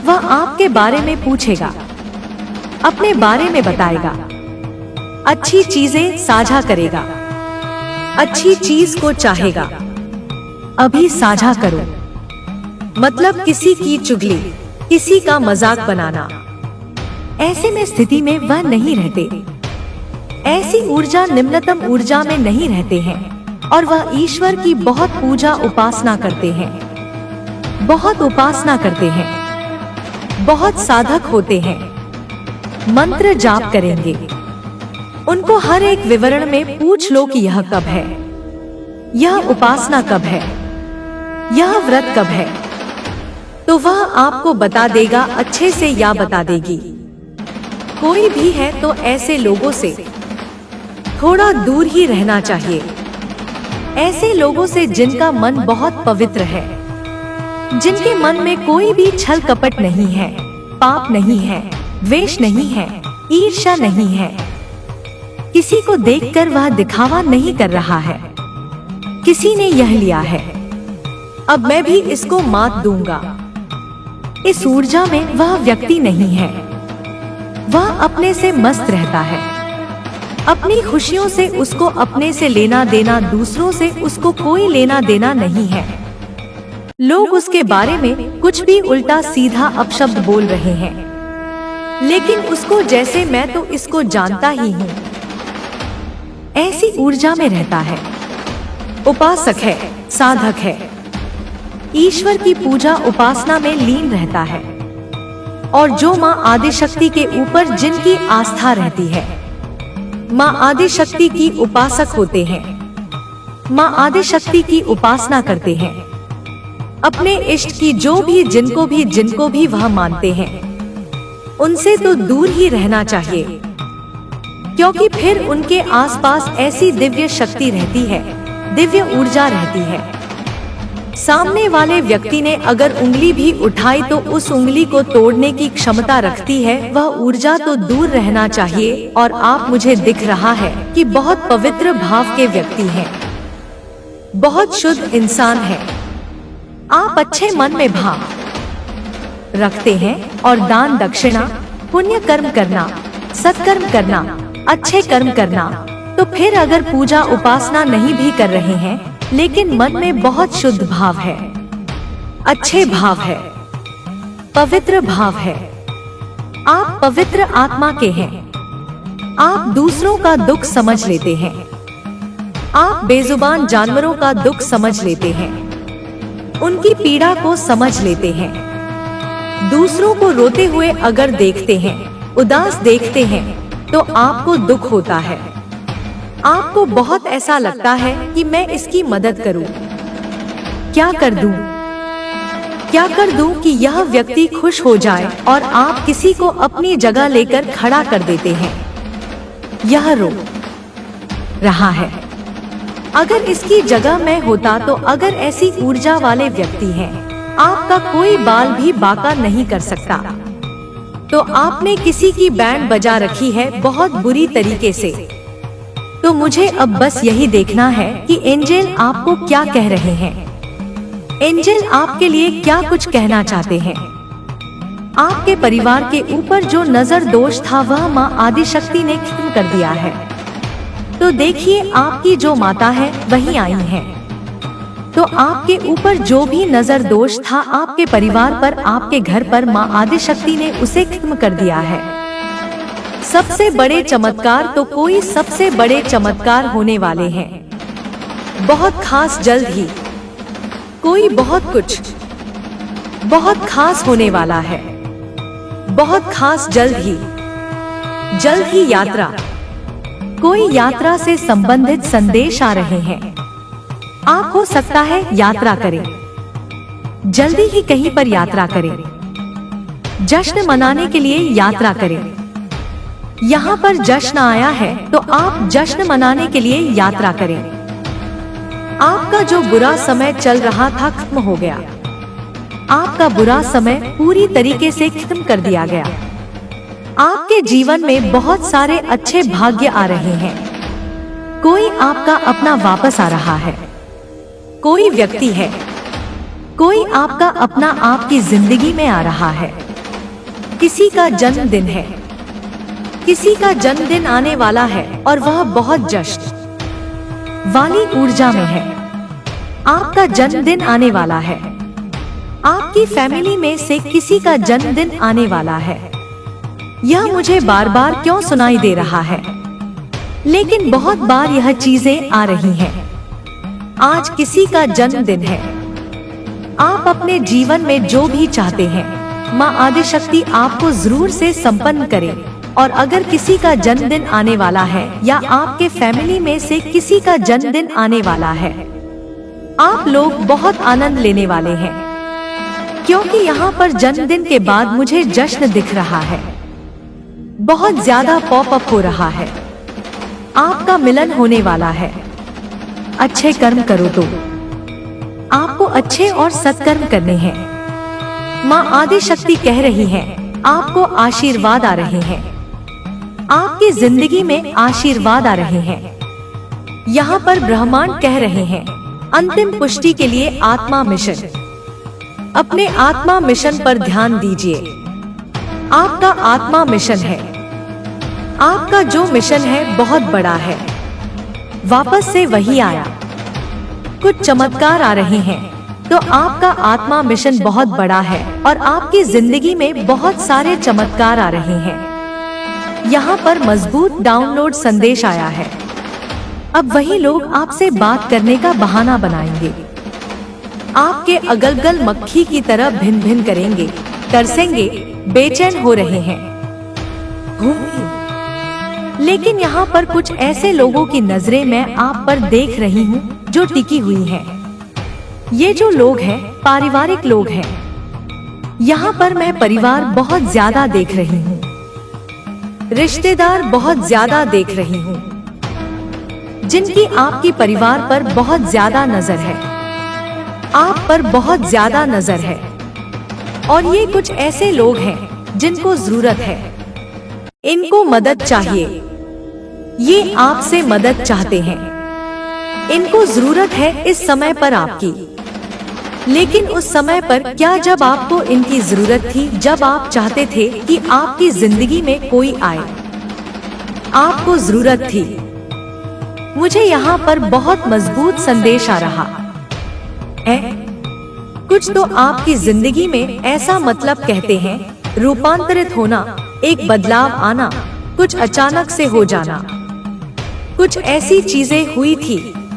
वह आपके बारे में पूछेगा, अपने बारे में बताएगा, अच्छी चीजें साझा करेगा, अच्छी चीज को चाहेगा, अभी साझा करो। मतलब किसी की चुगली, किसी का मजाक बनाना। ऐसे में स्थिति में वह नहीं रहते। ऐसी ऊर्जा निम्नतम ऊर्जा में नहीं रहते हैं और वह ईश्वर की बहुत पूजा उपासना करते हैं, बहुत उपासना करते हैं, बहुत साधक होते हैं, मंत्र जाप करेंगे। उनको हर एक विवरण में पूछ लो कि यह कब है, यह उपासना कब है, यह व्रत कब है, तो वह आपको बता देगा अच्छे से या बता देगी। कोई भी है तो ऐसे लोगों से थोड़ा दूर ही रहना चाहिए। ऐसे लोगों से जिनका मन बहुत पवित्र है, जिनके मन में कोई भी छल कपट नहीं है, पाप नहीं है, द्वेष नहीं है, ईर्ष्या नहीं है। किसी को देखकर वह दिखावा नहीं कर रहा है, किसी ने यह लिया है, अब मैं भी इसको मात दूंगा। इस ऊर्जा में वह व्यक्ति नहीं है। वह अपने से मस्त रहता है, अपनी खुशियों से उसको अपने से लेना देना, दूसरों से उसको कोई लेना देना नहीं है। लोग उसके बारे में कुछ भी उल्टा सीधा अपशब्द बोल रहे हैं, लेकिन उसको जैसे मैं तो इसको जानता ही हूँ। ऐसी ऊर्जा में रहता है, उपासक है, साधक है, ईश्वर की पूजा उपासना में लीन रहता है। और जो माँ आदिशक्ति के ऊपर जिनकी आस्था रहती है, माँ आदिशक्ति की उपासक होते हैं, माँ आदिशक्ति की उपासना करते हैं। अपने इष्ट की जिनको भी वह मानते हैं, उनसे तो दूर ही रहना चाहिए, क्योंकि फिर उनके आसपास ऐसी दिव्य शक्ति रहती है, दिव्य ऊर्जा रहती है। सामने वाले व्यक्ति ने अगर उंगली भी उठाई तो उस उंगली को तोड़ने की क्षमता रखती है, वह ऊर्जा तो दूर रहना चाहिए। और आप मुझे दिख रहा है कि बहुत पवित्र भाव के व्यक्ति हैं, बहुत शुद्ध इंसान हैं। आप अच्छे मन में भाव रखते हैं और दान दक्षिणा, पुण्य कर्म करना, सत्कर्म करना, अच्छे कर्म करना। तो फिर अगर पूजा उपासना नहीं भी कर रहे हैं, लेकिन मन में बहुत शुद्ध भाव है, अच्छे भाव है, पवित्र भाव है, आप पवित्र आत्मा के हैं। आप दूसरों का दुख समझ लेते हैं, आप बेजुबान जानवरों का दुख समझ लेते हैं, उनकी पीड़ा को समझ लेते हैं। दूसरों को रोते हुए अगर देखते हैं, उदास देखते हैं, तो आपको दुख होता है। आपको बहुत ऐसा लगता है कि मैं इसकी मदद करूं, क्या कर दूं, क्या कर दूं कि यह व्यक्ति खुश हो जाए, और आप किसी को अपनी जगह लेकर खड़ा कर देते हैं। यह रो रहा है, अगर इसकी जगह मैं होता तो अगर ऐसी ऊर्जा वाले व्यक्ति हैं, आपका कोई बाल भी बांका नहीं कर सकता। तो आपने किसी की बैंड बजा रखी है बहुत बुरी तरीके से। तो मुझे अब बस यही देखना है कि एंजल आपको क्या कह रहे हैं, एंजल आपके लिए क्या कुछ कहना चाहते हैं। आपके परिवार के ऊपर जो नजर दोष था वह माँ आदिशक्ति ने खत्म कर दिया है। तो देखिए आपकी जो माता है वही आई है। तो आपके ऊपर जो भी नजर दोष था आपके परिवार पर, आपके घर पर, माँ आदिशक्ति ने उसे खत्म कर दिया है। सबसे बड़े चमत्कार तो कोई सबसे बड़े चमत्कार होने वाले हैं, बहुत खास, जल्द ही कोई बहुत कुछ बहुत खास होने वाला है, बहुत खास, जल्द ही यात्रा, कोई यात्रा से संबंधित संदेश आ रहे हैं। आप हो सकता है यात्रा करें, जल्दी ही कहीं पर यात्रा करें, जश्न मनाने के लिए यात्रा करें। यहाँ पर जश्न आया है तो आप जश्न मनाने के लिए यात्रा करें। आपका जो बुरा समय चल रहा था खत्म हो गया। आपका बुरा समय पूरी तरीके से खत्म कर दिया गया। आपके जीवन में बहुत सारे अच्छे भाग्य आ रहे हैं। कोई आपका अपना वापस आ रहा है। कोई व्यक्ति है, कोई आपका अपना आपकी जिंदगी में आ रहा है। किसी का जन्मदिन है, किसी का जन्मदिन आने वाला है और वह बहुत जश्न वाली ऊर्जा में है। आपका जन्मदिन आने वाला है। आपकी फैमिली में से किसी का जन्मदिन आने वाला है। यह मुझे बार बार क्यों सुनाई दे रहा है, लेकिन बहुत बार यह चीजें आ रही हैं। आज किसी का जन्मदिन है। आप अपने जीवन में जो भी चाहते हैं, माँ आदिशक्ति आपको जरूर से संपन्न करे। और अगर किसी का जन्मदिन आने वाला है या आपके फैमिली में से किसी का जन्मदिन आने वाला है, आप लोग बहुत आनंद लेने वाले हैं, क्योंकि यहाँ पर जन्मदिन के बाद मुझे जश्न दिख रहा है। बहुत ज्यादा पॉप अप हो रहा है। आपका मिलन होने वाला है। अच्छे कर्म करो तो आपको अच्छे और सत्कर्म करने हैं। माँ आदिशक्ति कह रही हैं, आपको आशीर्वाद आ रहे हैं। आपकी जिंदगी में आशीर्वाद आ रहे हैं। यहाँ पर ब्रह्मांड कह रहे हैं, अंतिम पुष्टि के लिए आत्मा मिशन। अपने आत्मा मिशन पर ध्यान दीजिए। आपका आत्मा मिशन है। आपका जो मिशन है बहुत बड़ा है। वापस से वही आया। कुछ चमत्कार आ रहे हैं, तो आपका आत्मा मिशन बहुत बड़ा है और आपकी जिंदगी में बहुत सारे चमत्कार आ रहे हैं। यहाँ पर मजबूत डाउनलोड संदेश आया है। अब वही लोग आपसे बात करने का बहाना बनाएंगे। आपके अगल-गल मक्खी की तरह भिन भिन करेंगे, तरसेंगे, बेचैन हो रहे हैं। लेकिन यहाँ पर कुछ ऐसे लोगों की नजरें मैं आप पर देख रही हूँ जो टिकी हुई हैं। ये जो लोग हैं, पारिवारिक लोग हैं। यहाँ पर मैं परिवार बहुत ज्यादा देख रही हूँ। रिश्तेदार बहुत ज्यादा देख रही हूँ, जिनकी आपकी परिवार पर बहुत ज्यादा नजर है। आप पर बहुत ज्यादा नजर है। और ये कुछ ऐसे लोग हैं जिनको जरूरत है। इनको मदद चाहिए। ये आपसे मदद चाहते हैं। इनको जरूरत है इस समय पर आपकी। लेकिन उस समय पर क्या, जब आपको इनकी जरूरत थी, जब आप चाहते थे कि आपकी जिंदगी में कोई आए, आपको जरूरत थी। मुझे यहाँ पर बहुत मजबूत संदेश आ रहा है। कुछ तो आपकी जिंदगी में ऐसा मतलब कहते हैं, रूपांतरित होना, एक बदलाव आना, कुछ अचानक से हो जाना। कुछ ऐसी चीजें हुई थी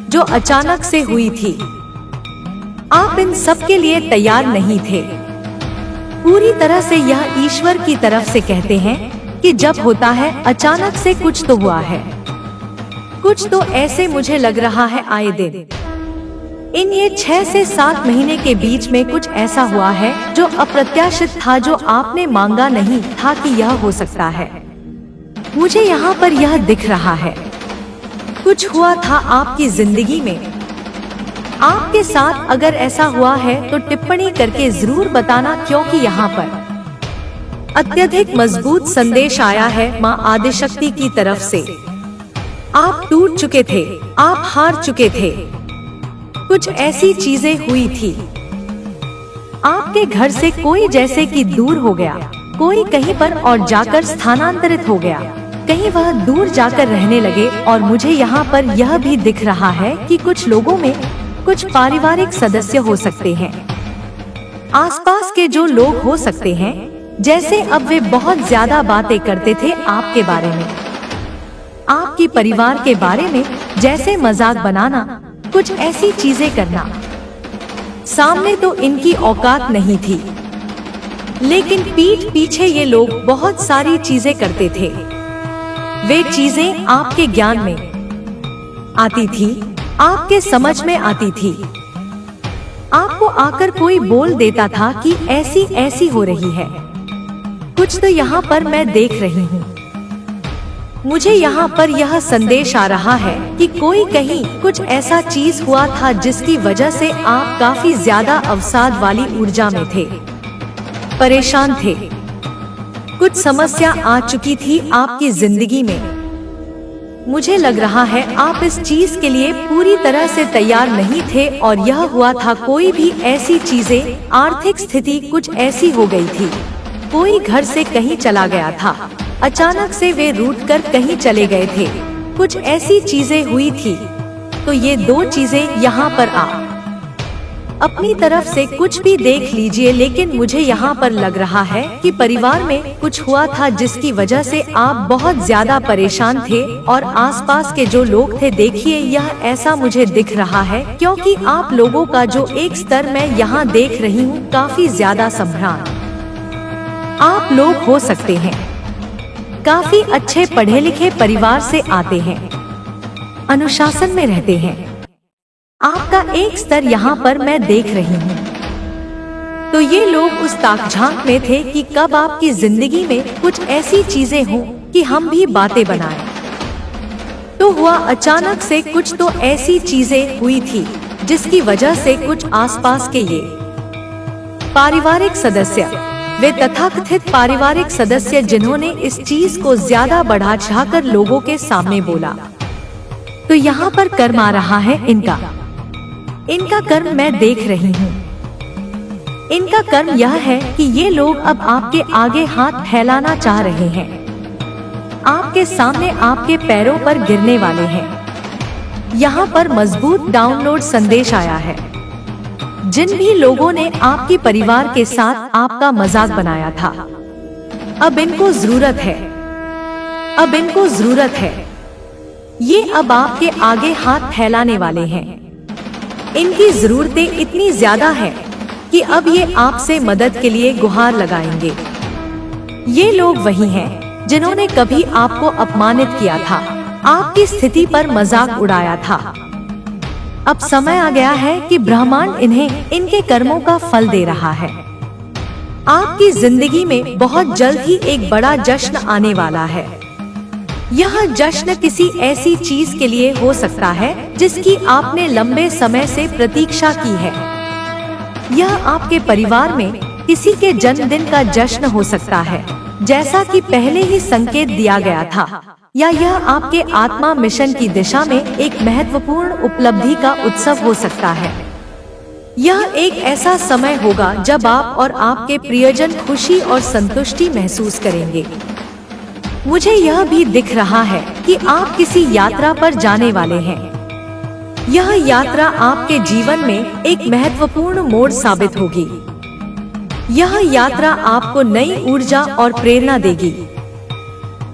जो अचानक से हुई थी। आप इन सब के लिए तैयार नहीं थे। पूरी तरह से यह ईश्वर की तरफ से कहते हैं कि जब होता है अचानक से कुछ तो हुआ है। कुछ तो ऐसे मुझे लग रहा है आए दिन इन ये 6 से 7 महीने के बीच में कुछ ऐसा हुआ है जो अप्रत्याशित था, जो आपने मांगा नहीं था कि यह हो सकता है। मुझे यहाँ पर यह दिख रहा है, कुछ हुआ था आपकी जिंदगी में। आपके साथ अगर ऐसा हुआ है तो टिप्पणी करके जरूर बताना, क्योंकि यहाँ पर अत्यधिक मजबूत संदेश आया है माँ आदिशक्ति की तरफ से। आप टूट चुके थे, आप हार चुके थे। कुछ ऐसी चीजें हुई थी। आपके घर से कोई जैसे कि दूर हो गया, कोई कहीं पर और जाकर स्थानांतरित हो गया, कहीं वह दूर जाकर रहने लगे। और मुझे यहाँ पर यह भी दिख रहा है कि कुछ लोगों में कुछ पारिवारिक सदस्य हो सकते हैं, आसपास के जो लोग हो सकते हैं, जैसे अब वे बहुत ज्यादा बातें करते थे आपके बारे में, आपकी परिवार के बारे में, जैसे मजाक बनाना, कुछ ऐसी चीजें करना। सामने तो इनकी औकात नहीं थी, लेकिन पीठ पीछे ये लोग बहुत सारी चीजें करते थे। वे चीजें आपके ज्ञान में आती थी, आपके समझ में आती थी। आपको आकर कोई बोल देता था कि ऐसी ऐसी हो रही है। कुछ तो यहाँ पर मैं देख रही हूँ। मुझे यहाँ पर यह संदेश आ रहा है कि कोई कहीं कुछ ऐसा चीज हुआ था जिसकी वजह से आप काफी ज्यादा अवसाद वाली ऊर्जा में थे, परेशान थे। कुछ समस्या आ चुकी थी आपकी जिंदगी में। मुझे लग रहा है आप इस चीज के लिए पूरी तरह से तैयार नहीं थे और यह हुआ था कोई भी ऐसी चीजें, आर्थिक स्थिति कुछ ऐसी हो गई थी। कोई घर से कहीं चला गया था, अचानक से वे रूठ कर कहीं चले गए थे, कुछ ऐसी चीजें हुई थी। तो ये दो चीजें यहाँ पर अपनी तरफ से कुछ भी देख लीजिए, लेकिन मुझे यहाँ पर लग रहा है कि परिवार में कुछ हुआ था जिसकी वजह से आप बहुत ज्यादा परेशान थे और आसपास के जो लोग थे, देखिए यह ऐसा मुझे दिख रहा है क्योंकि आप लोगों का जो एक स्तर मैं यहाँ देख रही हूँ काफी ज्यादा संभ्रांत आप लोग हो सकते हैं। काफी अच्छे पढ़े लिखे परिवार से आते हैं, अनुशासन में रहते हैं। आपका एक स्तर यहाँ पर मैं देख रही हूँ। तो ये लोग उस ताकझांक में थे कि कब आपकी जिंदगी में कुछ ऐसी चीजें हों कि हम भी बातें बनाएं। तो हुआ अचानक से कुछ तो ऐसी चीजें हुई थी जिसकी वजह से कुछ आसपास के ये पारिवारिक सदस्य, वे तथाकथित पारिवारिक सदस्य जिन्होंने इस चीज को ज्यादा बढ़ा चढ़ाकर लोगों के सामने बोला। तो यहाँ पर कर्म आ रहा है इनका कर्म मैं देख रही हूँ। इनका कर्म यह है कि ये लोग अब आपके आगे हाथ फैलाना चाह रहे हैं, आपके सामने आपके पैरों पर गिरने वाले हैं। यहाँ पर मजबूत डाउनलोड संदेश आया है। जिन भी लोगों ने आपके परिवार के साथ आपका मजाक बनाया था, अब इनको जरूरत है। ये अब आपके आगे हाथ फैलाने वाले हैं। इनकी जरूरतें इतनी ज्यादा हैं कि अब ये आपसे मदद के लिए गुहार लगाएंगे। ये लोग वही हैं जिन्होंने कभी आपको अपमानित किया था, आपकी स्थिति पर मजाक उड़ाया था। अब समय आ गया है कि ब्रह्मांड इन्हें इनके कर्मों का फल दे रहा है। आपकी जिंदगी में बहुत जल्द ही एक बड़ा जश्न आने वाला है। यह जश्न किसी ऐसी चीज के लिए हो सकता है जिसकी आपने लंबे समय से प्रतीक्षा की है। यह आपके परिवार में किसी के जन्मदिन का जश्न हो सकता है, जैसा कि पहले ही संकेत दिया गया था, या यह आपके आत्मा मिशन की दिशा में एक महत्वपूर्ण उपलब्धि का उत्सव हो सकता है। यह एक ऐसा समय होगा जब आप और आपके प्रियजन खुशी और संतुष्टि महसूस करेंगे। मुझे यह भी दिख रहा है कि आप किसी यात्रा पर जाने वाले हैं। यह यात्रा आपके जीवन में एक महत्वपूर्ण मोड़ साबित होगी। यह यात्रा आपको नई ऊर्जा और प्रेरणा देगी।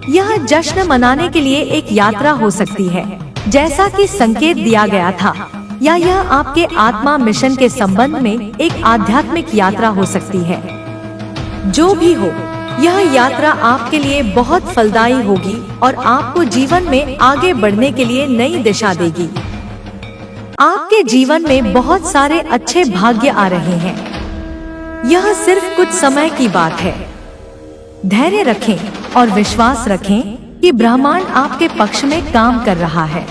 यह जश्न मनाने के लिए एक यात्रा हो सकती है, जैसा कि संकेत दिया गया था, या यह आपके आत्मा मिशन के संबंध में एक आध्यात्मिक यात्रा हो सकती है। जो भी हो, यह यात्रा आपके लिए बहुत फलदायी होगी और आपको जीवन में आगे बढ़ने के लिए नई दिशा देगी। आपके जीवन में बहुत सारे अच्छे भाग्य आ रहे हैं। यह सिर्फ कुछ समय की बात है। धैर्य रखें और विश्वास रखें कि ब्रह्मांड आपके पक्ष में काम कर रहा है।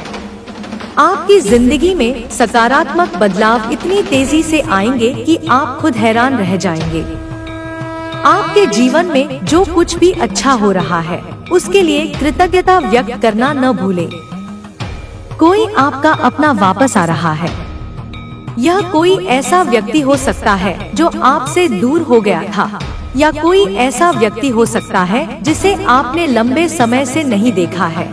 आपकी जिंदगी में सकारात्मक बदलाव इतनी तेजी से आएंगे कि आप खुद हैरान रह जाएंगे। आपके जीवन में जो कुछ भी अच्छा हो रहा है उसके लिए कृतज्ञता व्यक्त करना न भूलें। कोई आपका अपना वापस आ रहा है। यह कोई ऐसा व्यक्ति हो सकता है जो आपसे दूर हो गया था, या कोई ऐसा व्यक्ति हो सकता है जिसे आपने लंबे समय से नहीं देखा है।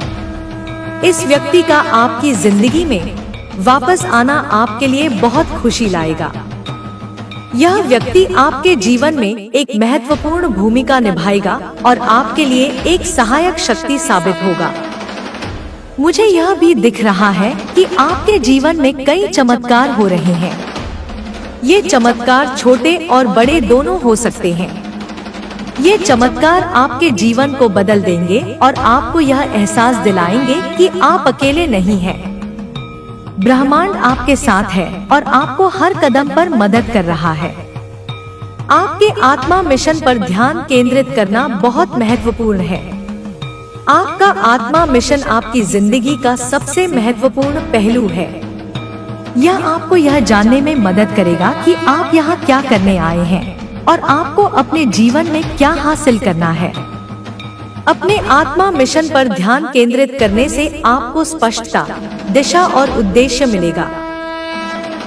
इस व्यक्ति का आपकी जिंदगी में वापस आना आपके लिए बहुत खुशी लाएगा। यह व्यक्ति आपके जीवन में एक महत्वपूर्ण भूमिका निभाएगा और आपके लिए एक सहायक शक्ति साबित होगा। मुझे यह भी दिख रहा है कि आपके जीवन में कई चमत्कार हो रहे हैं। ये चमत्कार छोटे और बड़े दोनों हो सकते हैं। ये चमत्कार आपके जीवन को बदल देंगे और आपको यह एहसास दिलाएंगे कि आप अकेले नहीं हैं। ब्रह्मांड आपके साथ है और आपको हर कदम पर मदद कर रहा है। आपके आत्मा मिशन पर ध्यान केंद्रित करना बहुत महत्वपूर्ण है। आपका आत्मा मिशन आपकी जिंदगी का सबसे महत्वपूर्ण पहलू है। यह आपको यह जानने में मदद करेगा कि आप यहाँ क्या करने आए हैं और आपको अपने जीवन में क्या हासिल करना है। अपने आत्मा मिशन पर ध्यान केंद्रित करने से आपको स्पष्टता, दिशा और उद्देश्य मिलेगा।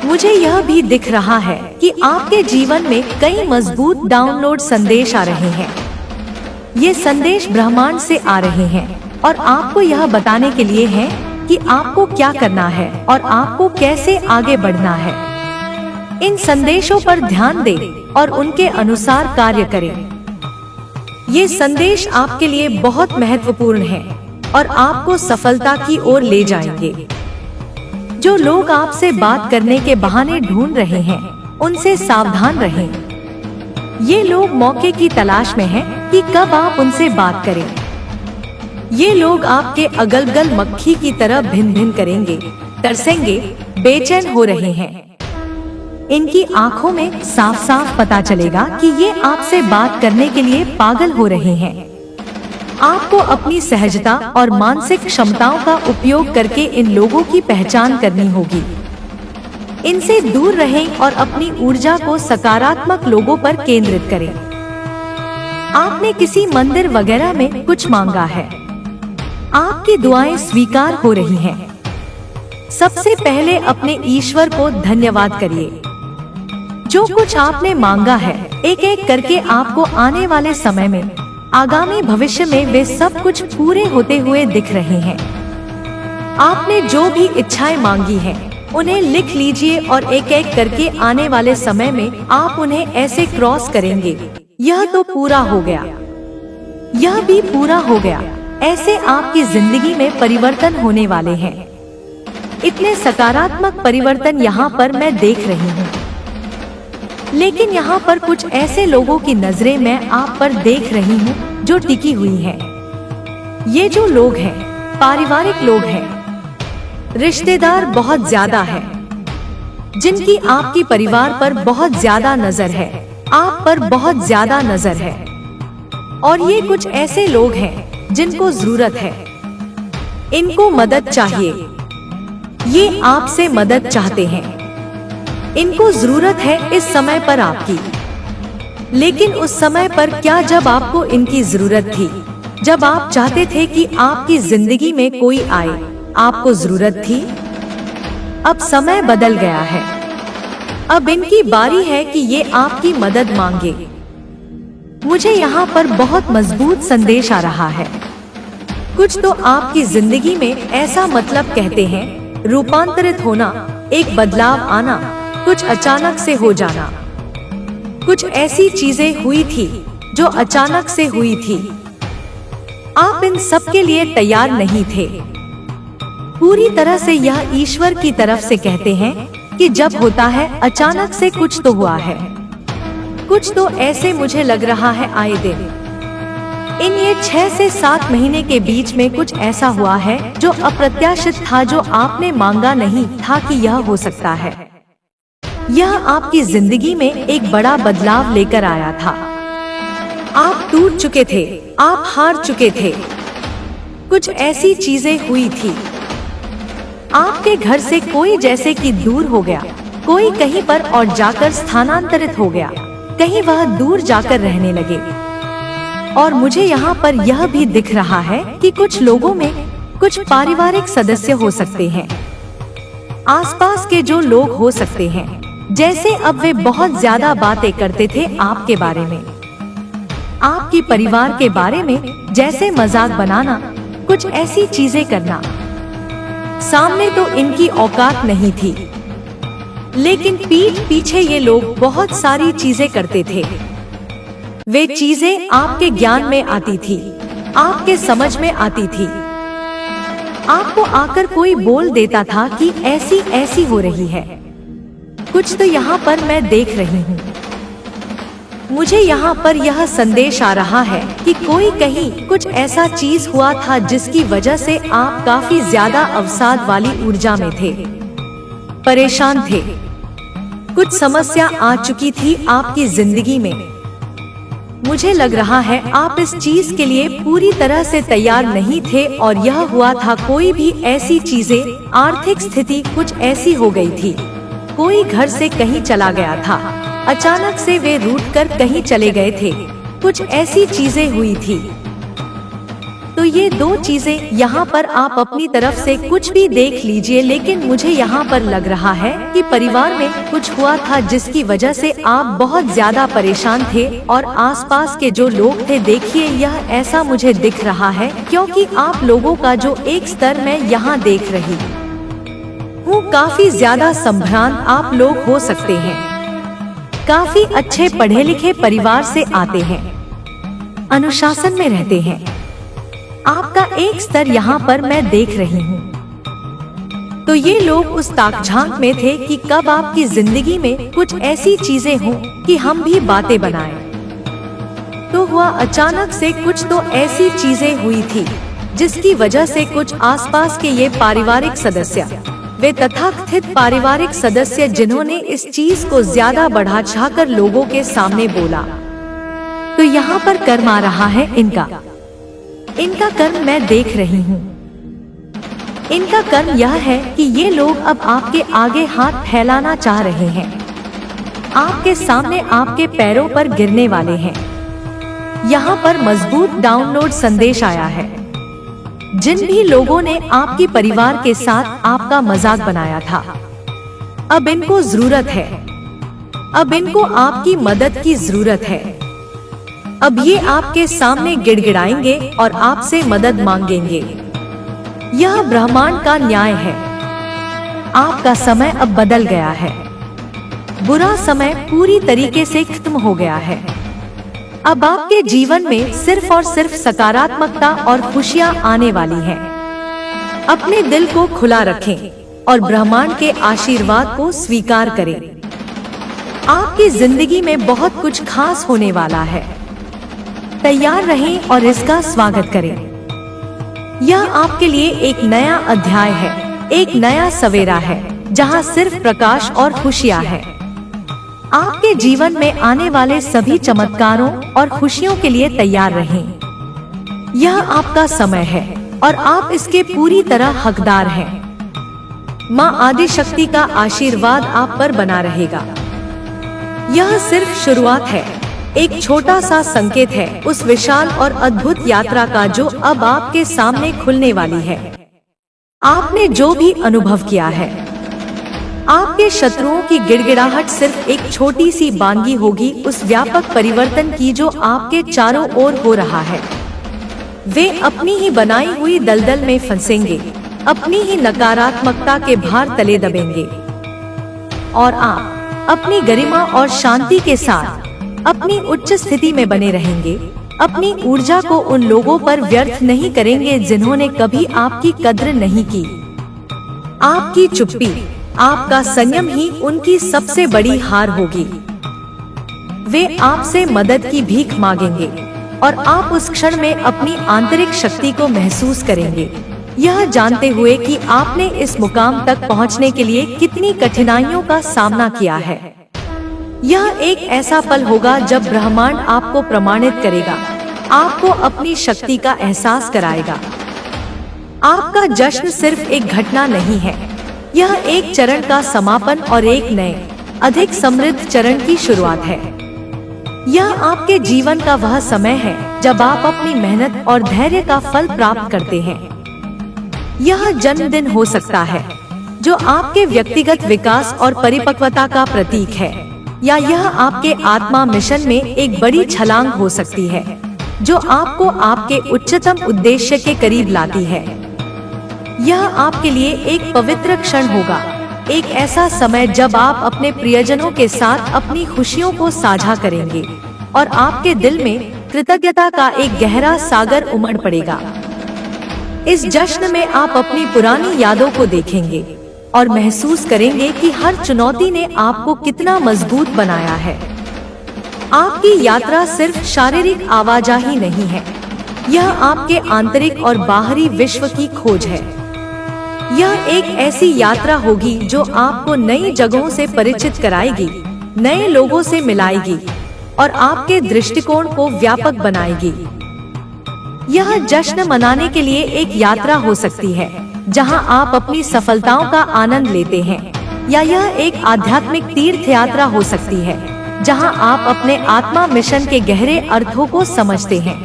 मुझे यह भी दिख रहा है कि आपके जीवन में कई मजबूत डाउनलोड संदेश आ रहे हैं। ये संदेश ब्रह्मांड से आ रहे हैं और आपको यह बताने के लिए हैं कि आपको क्या करना है और आपको कैसे आगे बढ़ना है। इन संदेशों पर ध्यान दें और उनके अनुसार कार्य करें। ये संदेश आपके लिए बहुत महत्वपूर्ण है और आपको सफलता की ओर ले जाएंगे। जो लोग आपसे बात करने के बहाने ढूंढ रहे हैं, उनसे सावधान रहें। ये लोग मौके की तलाश में हैं कि कब आप उनसे बात करें। ये लोग आपके अगल बगल मक्खी की तरह भिन भिन करेंगे, तरसेंगे, बेचैन हो रहे हैं। इनकी आंखों में साफ साफ पता चलेगा कि ये आपसे बात करने के लिए पागल हो रहे हैं। आपको अपनी सहजता और मानसिक क्षमताओं का उपयोग करके इन लोगों की पहचान करनी होगी। इनसे दूर रहें और अपनी ऊर्जा को सकारात्मक लोगों पर केंद्रित करें। आपने किसी मंदिर वगैरह में कुछ मांगा है। आपकी दुआएं स्वीकार हो रही हैं। सबसे पहले अपने ईश्वर को धन्यवाद करिए। जो कुछ आपने मांगा है, एक एक करके आपको आने वाले समय में, आगामी भविष्य में वे सब कुछ पूरे होते हुए दिख रहे हैं। आपने जो भी इच्छाएं मांगी हैं, उन्हें लिख लीजिए और एक एक करके आने वाले समय में आप उन्हें ऐसे क्रॉस करेंगे। यह तो पूरा हो गया, यह भी पूरा हो गया। ऐसे आपकी जिंदगी में परिवर्तन होने वाले हैं। इतने सकारात्मक परिवर्तन यहाँ पर मैं देख रही हूँ। लेकिन यहाँ पर कुछ ऐसे लोगों की नजरें मैं आप पर देख रही हूँ जो टिकी हुई हैं। ये जो लोग हैं, पारिवारिक लोग हैं, रिश्तेदार बहुत ज्यादा है, जिनकी आपकी परिवार पर बहुत ज्यादा नजर है, आप पर बहुत ज्यादा नजर है। और ये कुछ ऐसे लोग हैं जिनको जरूरत है, इनको मदद चाहिए। ये आपसे मदद चाहते हैं, इनको जरूरत है इस समय पर आपकी। लेकिन उस समय पर क्या, जब आपको इनकी जरूरत थी, जब आप चाहते थे कि आपकी जिंदगी में कोई आए, आपको जरूरत थी। अब समय बदल गया है। अब इनकी बारी है कि ये आपकी मदद मांगे। मुझे यहाँ पर बहुत मजबूत संदेश आ रहा है। कुछ तो आपकी जिंदगी में ऐसा मतलब कहते हैं, रूपांतरित होना, एक बदलाव आना, कुछ अचानक से हो जाना। कुछ ऐसी चीजें हुई थी जो अचानक से हुई थी। आप इन सब के लिए तैयार नहीं थे। पूरी तरह से यह ईश्वर की तरफ से कहते हैं कि जब होता है अचानक से कुछ तो हुआ है। कुछ तो ऐसे मुझे लग रहा है आए दिन इन ये 6 से 7 महीने के बीच में कुछ ऐसा हुआ है जो अप्रत्याशित था, जो आपने मांगा नहीं था कि यह हो सकता है। यह आपकी जिंदगी में एक बड़ा बदलाव लेकर आया था। आप टूट चुके थे, आप हार चुके थे। कुछ ऐसी चीजें हुई थी। आपके घर से कोई जैसे कि दूर हो गया, कोई कहीं पर और जाकर स्थानांतरित हो गया, कहीं वह दूर जाकर रहने लगे। और मुझे यहाँ पर यह भी दिख रहा है कि कुछ लोगों में कुछ पारिवारिक सदस्य हो सकते हैं, आसपास के जो लोग हो सकते हैं, जैसे अब वे बहुत ज्यादा बातें करते थे आपके बारे में, आपके परिवार के बारे में, जैसे मजाक बनाना, कुछ ऐसी चीजें करना। सामने तो इनकी औकात नहीं थी, लेकिन पीठ पीछे ये लोग बहुत सारी चीजें करते थे। वे चीजें आपके ज्ञान में आती थी, आपके समझ में आती थी। आपको आकर कोई बोल देता था कि ऐसी ऐसी हो रही है। कुछ तो यहाँ पर मैं देख रही हूँ। मुझे यहाँ पर यह संदेश आ रहा है कि कोई कहीं कुछ ऐसा चीज हुआ था जिसकी वजह से आप काफी ज्यादा अवसाद वाली ऊर्जा में थे, परेशान थे। कुछ समस्या आ चुकी थी आपकी जिंदगी में। मुझे लग रहा है आप इस चीज के लिए पूरी तरह से तैयार नहीं थे और यह हुआ था कोई भी ऐसी चीजें, आर्थिक स्थिति कुछ ऐसी हो गई थी, कोई घर से कहीं चला गया था, अचानक से वे रूठ कर कहीं चले गए थे, कुछ ऐसी चीजें हुई थी। तो ये दो चीजें यहाँ पर आप अपनी तरफ से कुछ भी देख लीजिए, लेकिन मुझे यहाँ पर लग रहा है कि परिवार में कुछ हुआ था जिसकी वजह से आप बहुत ज्यादा परेशान थे और आसपास के जो लोग थे, देखिए यह ऐसा मुझे दिख रहा है क्योंकि आप लोगों का जो एक स्तर मैं यहाँ देख रही हूँ, काफी ज्यादा संभ्रांत आप लोग हो सकते हैं, काफी अच्छे पढ़े लिखे परिवार से आते हैं, अनुशासन में रहते हैं, आपका एक स्तर यहाँ पर मैं देख रही हूँ। तो ये लोग उस ताकझांक में थे कि कब आपकी जिंदगी में कुछ ऐसी चीजें हों कि हम भी बातें बनाएं। तो हुआ अचानक से कुछ तो ऐसी चीजें हुई थी जिसकी वजह से कुछ आसपास के ये पारिवारिक सदस्य, वे तथाकथित पारिवारिक सदस्य जिन्होंने इस चीज को ज्यादा बढ़ा चढ़ाकर लोगों के सामने बोला, तो यहाँ पर कर्म आ रहा है इनका कर्म मैं देख रही हूँ। इनका कर्म यह है कि ये लोग अब आपके आगे हाथ फैलाना चाह रहे हैं, आपके सामने आपके पैरों पर गिरने वाले हैं। यहाँ पर मजबूत डाउनलोड संदेश आया है। जिन भी लोगों ने आपके परिवार के साथ आपका मजाक बनाया था, अब इनको जरूरत है, अब इनको आपकी मदद की जरूरत है। अब ये आपके सामने गिड़गिड़ाएंगे और आपसे मदद मांगेंगे। यह ब्रह्मांड का न्याय है। आपका समय अब बदल गया है। बुरा समय पूरी तरीके से खत्म हो गया है। अब आपके जीवन में सिर्फ और सिर्फ सकारात्मकता और खुशियां आने वाली हैं। अपने दिल को खुला रखें और ब्रह्मांड के आशीर्वाद को स्वीकार करें। आपकी जिंदगी में बहुत कुछ खास होने वाला है। तैयार रहें और इसका स्वागत करें। यह आपके लिए एक नया अध्याय है, एक नया सवेरा है, जहां सिर्फ प्रकाश और खुशियां हैं। आपके जीवन में आने वाले सभी चमत्कारों और खुशियों के लिए तैयार रहें। यह आपका समय है और आप इसके पूरी तरह हकदार हैं। माँ आदि शक्ति का आशीर्वाद आप पर बना रहेगा। यह सिर्फ शुरुआत है, एक छोटा सा संकेत है उस विशाल और अद्भुत यात्रा का जो अब आपके सामने खुलने वाली है। आपने जो भी अनुभव किया है, आपके शत्रुओं की गिड़गिड़ाहट सिर्फ एक छोटी सी बानगी होगी उस व्यापक परिवर्तन की जो आपके चारों ओर हो रहा है। वे अपनी ही बनाई हुई दलदल में फंसेंगे, अपनी ही नकारात्मकता के भार तले दबेंगे और आप अपनी गरिमा और शांति के साथ अपनी उच्च स्थिति में बने रहेंगे। अपनी ऊर्जा को उन लोगों पर व्यर्थ नहीं करेंगे जिन्होंने कभी आपकी कद्र नहीं की। आपकी चुप्पी, आपका संयम ही उनकी सबसे बड़ी हार होगी। वे आपसे मदद की भीख मांगेंगे और आप उस क्षण में अपनी आंतरिक शक्ति को महसूस करेंगे, यह जानते हुए कि आपने इस मुकाम तक पहुंचने के लिए कितनी कठिनाइयों का सामना किया है। यह एक ऐसा पल होगा जब ब्रह्मांड आपको प्रमाणित करेगा, आपको अपनी शक्ति का एहसास कराएगा। आपका जश्न सिर्फ एक घटना नहीं है, यह एक चरण का समापन और एक नए, अधिक समृद्ध चरण की शुरुआत है। यह आपके जीवन का वह समय है जब आप अपनी मेहनत और धैर्य का फल प्राप्त करते हैं। यह जन्मदिन हो सकता है जो आपके व्यक्तिगत विकास और परिपक्वता का प्रतीक है, या यह आपके आत्मा मिशन में एक बड़ी छलांग हो सकती है जो आपको आपके उच्चतम उद्देश्य के करीब लाती है। यह आपके लिए एक पवित्र क्षण होगा, एक ऐसा समय जब आप अपने प्रियजनों के साथ अपनी खुशियों को साझा करेंगे और आपके दिल में कृतज्ञता का एक गहरा सागर उमड़ पड़ेगा। इस जश्न में आप अपनी पुरानी यादों को देखेंगे और महसूस करेंगे कि हर चुनौती ने आपको कितना मजबूत बनाया है। आपकी यात्रा सिर्फ शारीरिक आवाजाही नहीं है, यह आपके आंतरिक और बाहरी विश्व की खोज है। यह एक ऐसी यात्रा होगी जो आपको नई जगहों से परिचित कराएगी, नए लोगों से मिलाएगी और आपके दृष्टिकोण को व्यापक बनाएगी। यह जश्न मनाने के लिए एक यात्रा हो सकती है जहां आप अपनी सफलताओं का आनंद लेते हैं, या यह एक आध्यात्मिक तीर्थ यात्रा हो सकती है जहां आप अपने आत्मा मिशन के गहरे अर्थों को समझते हैं।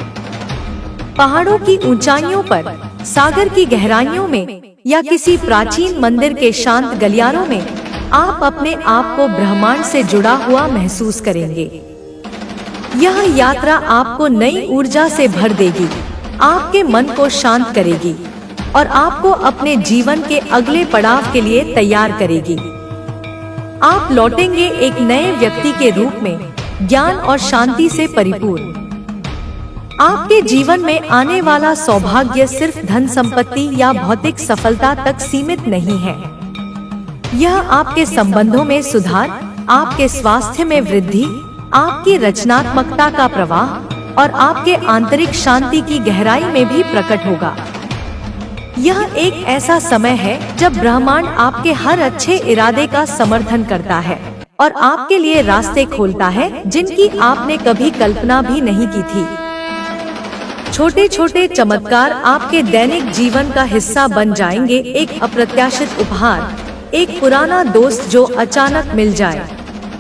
पहाड़ों की ऊंचाइयों पर, सागर की गहराइयों में, या किसी प्राचीन मंदिर के शांत गलियारों में आप अपने आप को ब्रह्मांड से जुड़ा हुआ महसूस करेंगे। यह यात्रा आपको नई ऊर्जा से भर देगी, आपके मन को शांत करेगी और आपको अपने जीवन के अगले पड़ाव के लिए तैयार करेगी। आप लौटेंगे एक नए व्यक्ति के रूप में, ज्ञान और शांति से परिपूर्ण। आपके जीवन में आने वाला सौभाग्य सिर्फ धन संपत्ति या भौतिक सफलता तक सीमित नहीं है। यह आपके संबंधों में सुधार, आपके स्वास्थ्य में वृद्धि, आपकी रचनात्मकता का प्रवाह और आपके आंतरिक शांति की गहराई में भी प्रकट होगा। यह एक ऐसा समय है जब ब्रह्मांड आपके हर अच्छे इरादे का समर्थन करता है और आपके लिए रास्ते खोलता है जिनकी आपने कभी कल्पना भी नहीं की थी। छोटे छोटे चमत्कार आपके दैनिक जीवन का हिस्सा बन जाएंगे। एक अप्रत्याशित उपहार, एक पुराना दोस्त जो अचानक मिल जाए,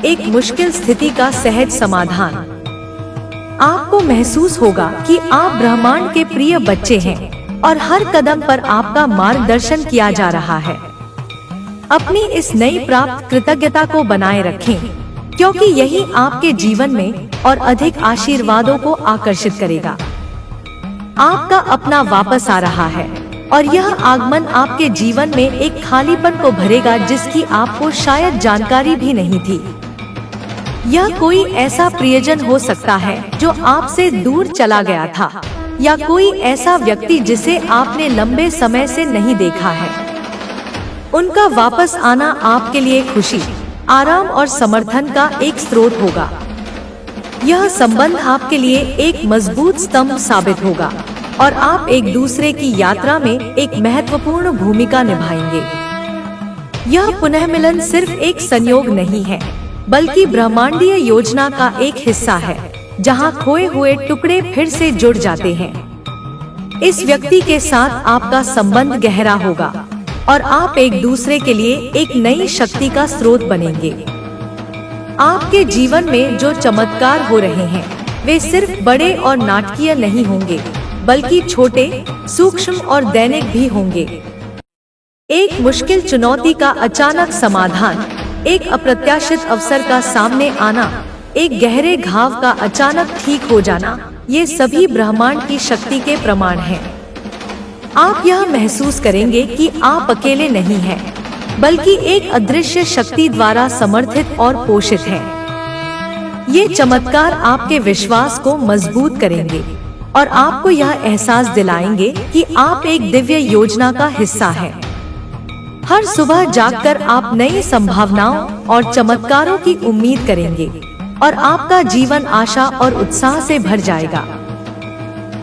एक मुश्किल स्थिति का सहज समाधान। आपको महसूस होगा कि आप ब्रह्मांड के प्रिय बच्चे हैं और हर कदम पर आपका मार्गदर्शन किया जा रहा है। अपनी इस नई प्राप्त कृतज्ञता को बनाए रखें, क्योंकि यही आपके जीवन में और अधिक आशीर्वादों को आकर्षित करेगा। आपका अपना वापस आ रहा है और यह आगमन आपके जीवन में एक खालीपन को भरेगा जिसकी आपको शायद जानकारी भी नहीं थी। यह कोई ऐसा प्रियजन हो सकता है जो आपसे दूर चला गया था, या कोई ऐसा व्यक्ति जिसे आपने लंबे समय से नहीं देखा है। उनका वापस आना आपके लिए खुशी, आराम और समर्थन का एक स्रोत होगा। यह संबंध आपके लिए एक मजबूत स्तंभ साबित होगा और आप एक दूसरे की यात्रा में एक महत्वपूर्ण भूमिका निभाएंगे। यह पुनः मिलन सिर्फ एक संयोग नहीं है, बल्कि ब्रह्मांडीय योजना का एक हिस्सा है जहां खोए हुए टुकड़े फिर से जुड़ जाते हैं। इस व्यक्ति के साथ आपका संबंध गहरा होगा और आप एक दूसरे के लिए एक नई शक्ति का स्रोत बनेंगे। आपके जीवन में जो चमत्कार हो रहे हैं वे सिर्फ बड़े और नाटकीय नहीं होंगे, बल्कि छोटे, सूक्ष्म और दैनिक भी होंगे। एक मुश्किल चुनौती का अचानक समाधान, एक अप्रत्याशित अवसर का सामने आना, एक गहरे घाव का अचानक ठीक हो जाना, ये सभी ब्रह्मांड की शक्ति के प्रमाण हैं। आप यह महसूस करेंगे कि आप अकेले नहीं हैं, बल्कि एक अदृश्य शक्ति द्वारा समर्थित और पोषित हैं। ये चमत्कार आपके विश्वास को मजबूत करेंगे और आपको यह एहसास दिलाएंगे कि आप एक दिव्य योजना का हिस्सा हैं। हर सुबह जागकर आप नई संभावनाओं और चमत्कारों की उम्मीद करेंगे और आपका जीवन आशा और उत्साह से भर जाएगा।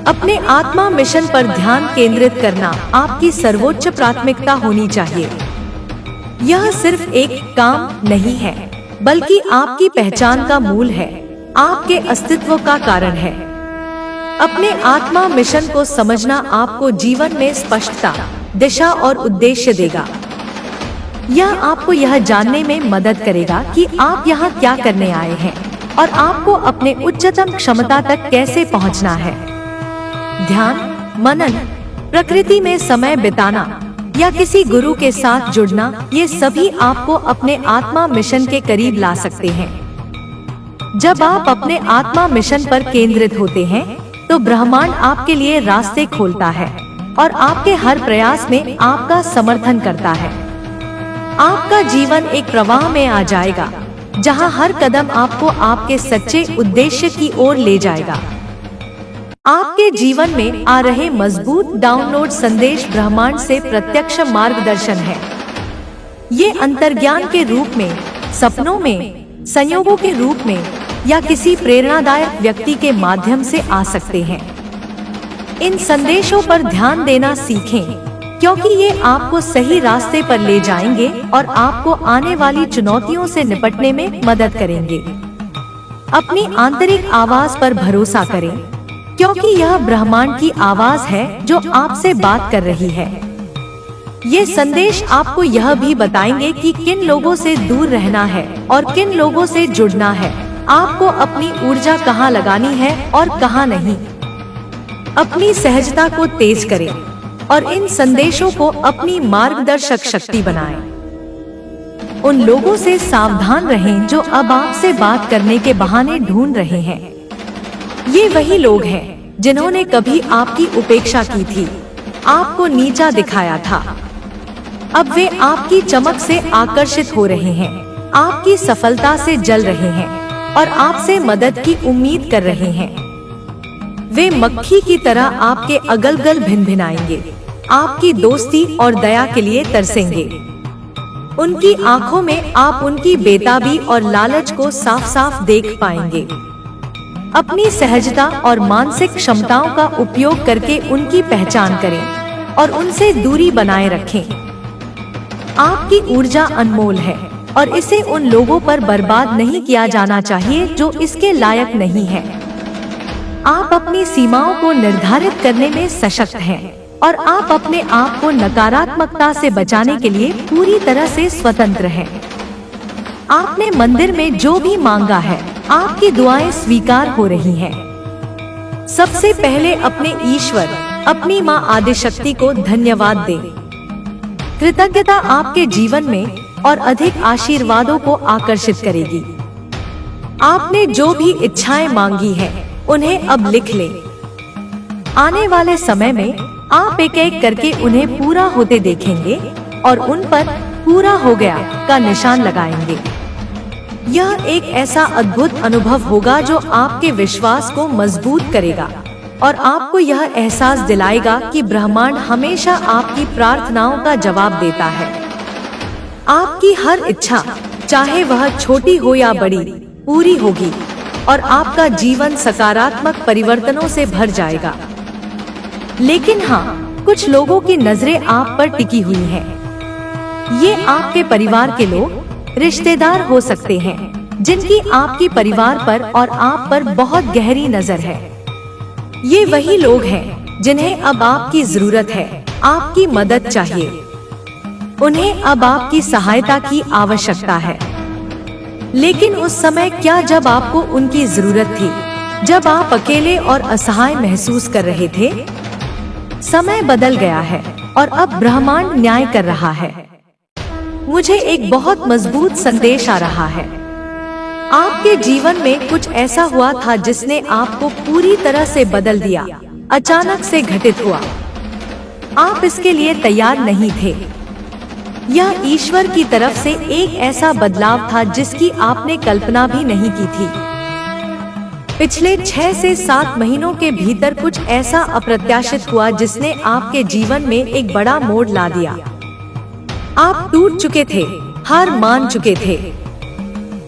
अपने आत्मा मिशन पर ध्यान केंद्रित करना आपकी सर्वोच्च प्राथमिकता होनी चाहिए। यह सिर्फ एक काम नहीं है, बल्कि आपकी पहचान का मूल है, आपके अस्तित्व का कारण है। अपने आत्मा मिशन को समझना आपको जीवन में स्पष्टता, दिशा और उद्देश्य देगा। यह आपको यह जानने में मदद करेगा कि आप यहाँ क्या करने आए हैं और आपको अपने उच्चतम क्षमता तक कैसे पहुँचना है। ध्यान, मनन, प्रकृति में समय बिताना या किसी गुरु के साथ जुड़ना, ये सभी आपको अपने आत्मा मिशन के करीब ला सकते हैं। जब आप अपने आत्मा मिशन पर केंद्रित होते हैं, तो ब्रह्मांड आपके लिए रास्ते खोलता है और आपके हर प्रयास में आपका समर्थन करता है। आपका जीवन एक प्रवाह में आ जाएगा, जहां हर कदम आपको आपके सच्चे उद्देश्य की ओर ले जाएगा। आपके जीवन में आ रहे मजबूत डाउनलोड संदेश ब्रह्मांड से प्रत्यक्ष मार्गदर्शन है। ये अंतर्ज्ञान के रूप में, सपनों में, संयोगों के रूप में या किसी प्रेरणादायक व्यक्ति के माध्यम से आ सकते हैं। इन संदेशों पर ध्यान देना सीखें, क्योंकि ये आपको सही रास्ते पर ले जाएंगे और आपको आने वाली चुनौतियों से निपटने में मदद करेंगे। अपनी आंतरिक आवाज पर भरोसा करें, क्योंकि यह ब्रह्मांड की आवाज है जो आपसे बात कर रही है। ये संदेश आपको यह भी बताएंगे कि किन लोगों से दूर रहना है और किन लोगों से जुड़ना है। आपको अपनी ऊर्जा कहाँ लगानी है और कहाँ नहीं। अपनी सहजता को तेज करें और इन संदेशों को अपनी मार्गदर्शक शक्ति बनाएं। उन लोगों से सावधान रहें जो अब आपसे बात करने के बहाने ढूंढ रहे हैं। ये वही लोग हैं जिन्होंने कभी आपकी उपेक्षा की थी, आपको नीचा दिखाया था। अब वे आपकी चमक से आकर्षित हो रहे हैं, आपकी सफलता से जल रहे हैं और आपसे मदद की उम्मीद कर रहे हैं। वे मक्खी की तरह आपके अगल-बगल भिनभिनाएंगे, आपकी दोस्ती और दया के लिए तरसेंगे। उनकी आंखों में आप उनकी बेताबी और लालच को साफ साफ देख पाएंगे। अपनी सहजता और मानसिक क्षमताओं का उपयोग करके उनकी पहचान करें और उनसे दूरी बनाए रखें। आपकी ऊर्जा अनमोल है और इसे उन लोगों पर बर्बाद नहीं किया जाना चाहिए जो इसके लायक नहीं है। आप अपनी सीमाओं को निर्धारित करने में सशक्त हैं और आप अपने आप को नकारात्मकता से बचाने के लिए पूरी तरह से स्वतंत्र हैं। आपने मंदिर में जो भी मांगा है, आपकी दुआएं स्वीकार हो रही हैं। सबसे पहले अपने ईश्वर, अपनी माँ आदिशक्ति को धन्यवाद दें। कृतज्ञता आपके जीवन में और अधिक आशीर्वादों को आकर्षित करेगी। आपने जो भी इच्छाएं मांगी हैं, उन्हें अब लिख लें। आने वाले समय में आप एक एक करके उन्हें पूरा होते देखेंगे और उन पर पूरा हो गया का निशान लगाएंगे। यह एक ऐसा अद्भुत अनुभव होगा जो आपके विश्वास को मजबूत करेगा और आपको यह एहसास दिलाएगा कि ब्रह्मांड हमेशा आपकी प्रार्थनाओं का जवाब देता है। आपकी हर इच्छा, चाहे वह छोटी हो या बड़ी, पूरी होगी और आपका जीवन सकारात्मक परिवर्तनों से भर जाएगा। लेकिन हाँ, कुछ लोगों की नजरें आप पर टिकी हुई हैं। ये आपके परिवार के लोग, रिश्तेदार हो सकते हैं जिनकी आपकी परिवार पर और आप पर बहुत गहरी नजर है। ये वही लोग हैं जिन्हें अब आपकी जरूरत है, आपकी मदद चाहिए। उन्हें अब आपकी सहायता की आवश्यकता है। लेकिन उस समय क्या, जब आपको उनकी जरूरत थी, जब आप अकेले और असहाय महसूस कर रहे थे? समय बदल गया है और अब ब्रह्मांड न्याय कर रहा है। मुझे एक बहुत मजबूत संदेश आ रहा है। आपके जीवन में कुछ ऐसा हुआ था जिसने आपको पूरी तरह से बदल दिया, अचानक से घटित हुआ। आप इसके लिए तैयार नहीं थे। यह ईश्वर की तरफ से एक ऐसा बदलाव था जिसकी आपने कल्पना भी नहीं की थी। पिछले 6 से 7 महीनों के भीतर कुछ ऐसा अप्रत्याशित हुआ जिसने आपके जीवन में एक बड़ा मोड़ ला दिया। आप टूट चुके थे, हार मान चुके थे।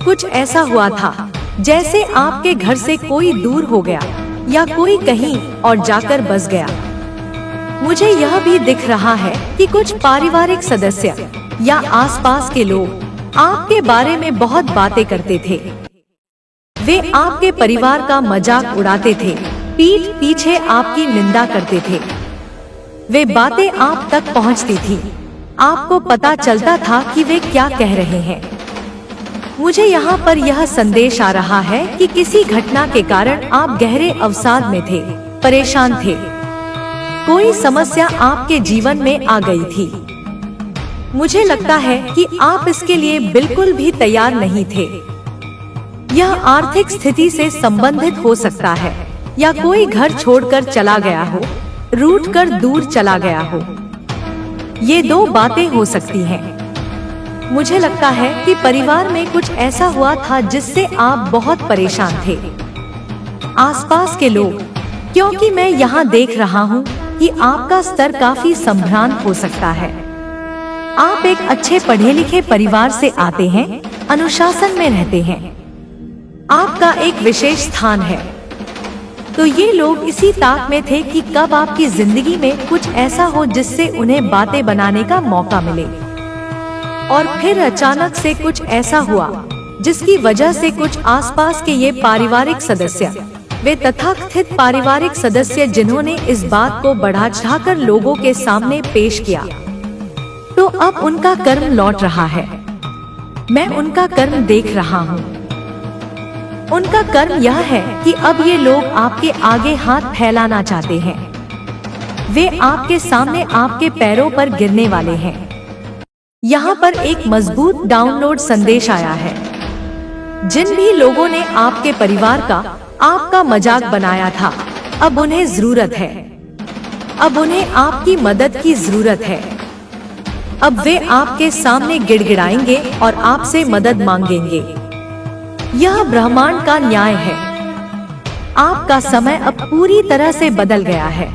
कुछ ऐसा हुआ था जैसे आपके घर से कोई दूर हो गया या कोई कहीं और जाकर बस गया। मुझे यह भी दिख रहा है कि कुछ पारिवारिक सदस्य या आसपास के लोग आपके बारे में बहुत बातें करते थे। वे आपके परिवार का मजाक उड़ाते थे, पीठ पीछे आपकी निंदा करते थे। वे बातें आप तक पहुंचती थी, आपको पता चलता था कि वे क्या कह रहे हैं। मुझे यहाँ पर यह संदेश आ रहा है कि किसी घटना के कारण आप गहरे अवसाद में थे, परेशान थे। कोई समस्या आपके जीवन में आ गई थी। मुझे लगता है कि आप इसके लिए बिल्कुल भी तैयार नहीं थे। यह आर्थिक स्थिति से संबंधित हो सकता है या कोई घर छोड़कर चला गया हो, रूठकर दूर चला गया हो। ये 2 बातें हो सकती हैं। मुझे लगता है कि परिवार में कुछ ऐसा हुआ था जिससे आप बहुत परेशान थे। आसपास के लोग, क्योंकि मैं यहाँ देख रहा हूँ कि आपका स्तर काफी संभ्रांत हो सकता है। आप एक अच्छे पढ़े लिखे परिवार से आते हैं, अनुशासन में रहते हैं, आपका एक विशेष स्थान है। तो ये लोग इसी ताक में थे कि कब आपकी जिंदगी में कुछ ऐसा हो जिससे उन्हें बातें बनाने का मौका मिले। और फिर अचानक से कुछ ऐसा हुआ जिसकी वजह से कुछ आसपास के ये पारिवारिक सदस्य, वे तथाकथित पारिवारिक सदस्य जिन्होंने इस बात को बढ़ा चढ़ाकर लोगों के सामने पेश किया, तो अब उनका कर्म लौट रहा है। मैं उनका कर्म देख रहा हूँ। उनका कर्म यह है कि अब ये लोग आपके आगे हाथ फैलाना चाहते हैं। वे आपके सामने आपके पैरों पर गिरने वाले हैं। यहाँ पर एक मजबूत डाउनलोड संदेश आया है। जिन भी लोगों ने आपके परिवार का, आपका मजाक बनाया था, अब उन्हें जरूरत है। अब उन्हें आपकी मदद की जरूरत है। अब वे आपके सामने गिड़गिड़ाएंगे और आपसे मदद मांगेंगे। यह ब्रह्मांड का न्याय है। आपका समय अब पूरी तरह से बदल गया है।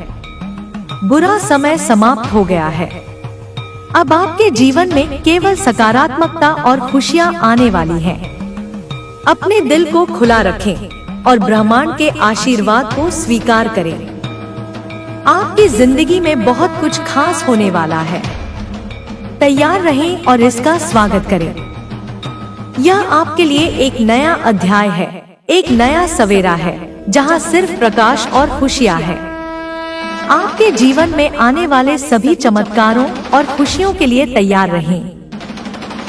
बुरा समय समाप्त हो गया है। अब आपके जीवन में केवल सकारात्मकता और खुशियां आने वाली हैं। अपने दिल को खुला रखें और ब्रह्मांड के आशीर्वाद को स्वीकार करें। आपकी जिंदगी में बहुत कुछ खास होने वाला है। तैयार रहें और इसका स्वागत करें। यह आपके लिए एक नया अध्याय है, एक नया सवेरा है, जहां सिर्फ प्रकाश और खुशियां हैं। आपके जीवन में आने वाले सभी चमत्कारों और खुशियों के लिए तैयार रहें।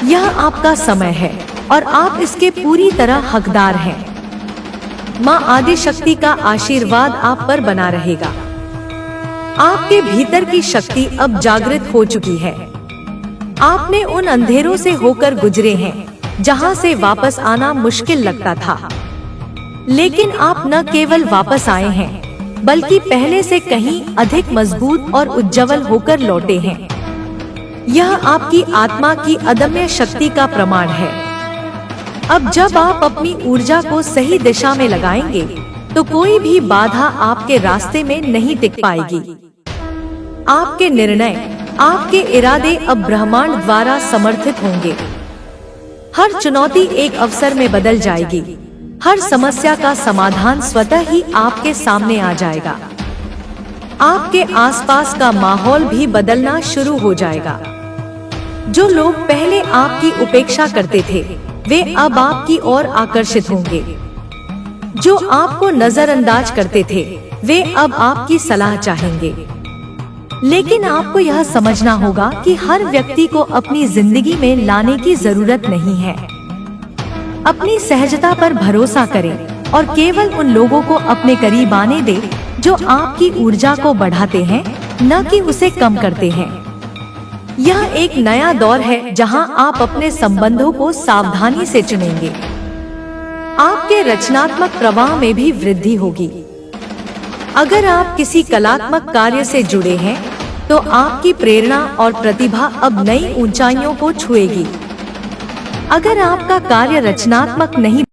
यह आपका समय है और आप इसके पूरी तरह हकदार हैं। माँ आदि शक्ति का आशीर्वाद आप पर बना रहेगा। आपके भीतर की शक्ति अब जागृत हो चुकी है। आपने उन अंधेरों से होकर गुजरे हैं जहां से वापस आना मुश्किल लगता था, लेकिन आप न केवल वापस आए हैं, बल्कि पहले से कहीं अधिक मजबूत और उज्जवल होकर लौटे हैं। यह आपकी आत्मा की अदम्य शक्ति का प्रमाण है। अब जब आप अपनी ऊर्जा को सही दिशा में लगाएंगे, तो कोई भी बाधा आपके रास्ते में नहीं टिक पाएगी। आपके निर्णय, आपके इरादे अब ब्रह्मांड द्वारा समर्थित होंगे। हर चुनौती एक अवसर में बदल जाएगी। हर समस्या का समाधान स्वतः ही आपके सामने आ जाएगा। आपके आसपास का माहौल भी बदलना शुरू हो जाएगा। जो लोग पहले आपकी उपेक्षा करते थे, वे अब आपकी ओर आकर्षित होंगे। जो आपको नजरअंदाज करते थे, वे अब आपकी सलाह चाहेंगे। लेकिन आपको यह समझना होगा कि हर व्यक्ति को अपनी जिंदगी में लाने की जरूरत नहीं है। अपनी सहजता पर भरोसा करें और केवल उन लोगों को अपने करीब आने दें जो आपकी ऊर्जा को बढ़ाते हैं, न कि उसे कम करते हैं। यह एक नया दौर है जहां आप अपने संबंधों को सावधानी से चुनेंगे। आपके रचनात्मक प्रवाह में भी वृद्धि होगी। अगर आप किसी कलात्मक कार्य से जुड़े हैं, तो आपकी प्रेरणा और प्रतिभा अब नई ऊंचाइयों को छुएगी। अगर आपका कार्य रचनात्मक नहीं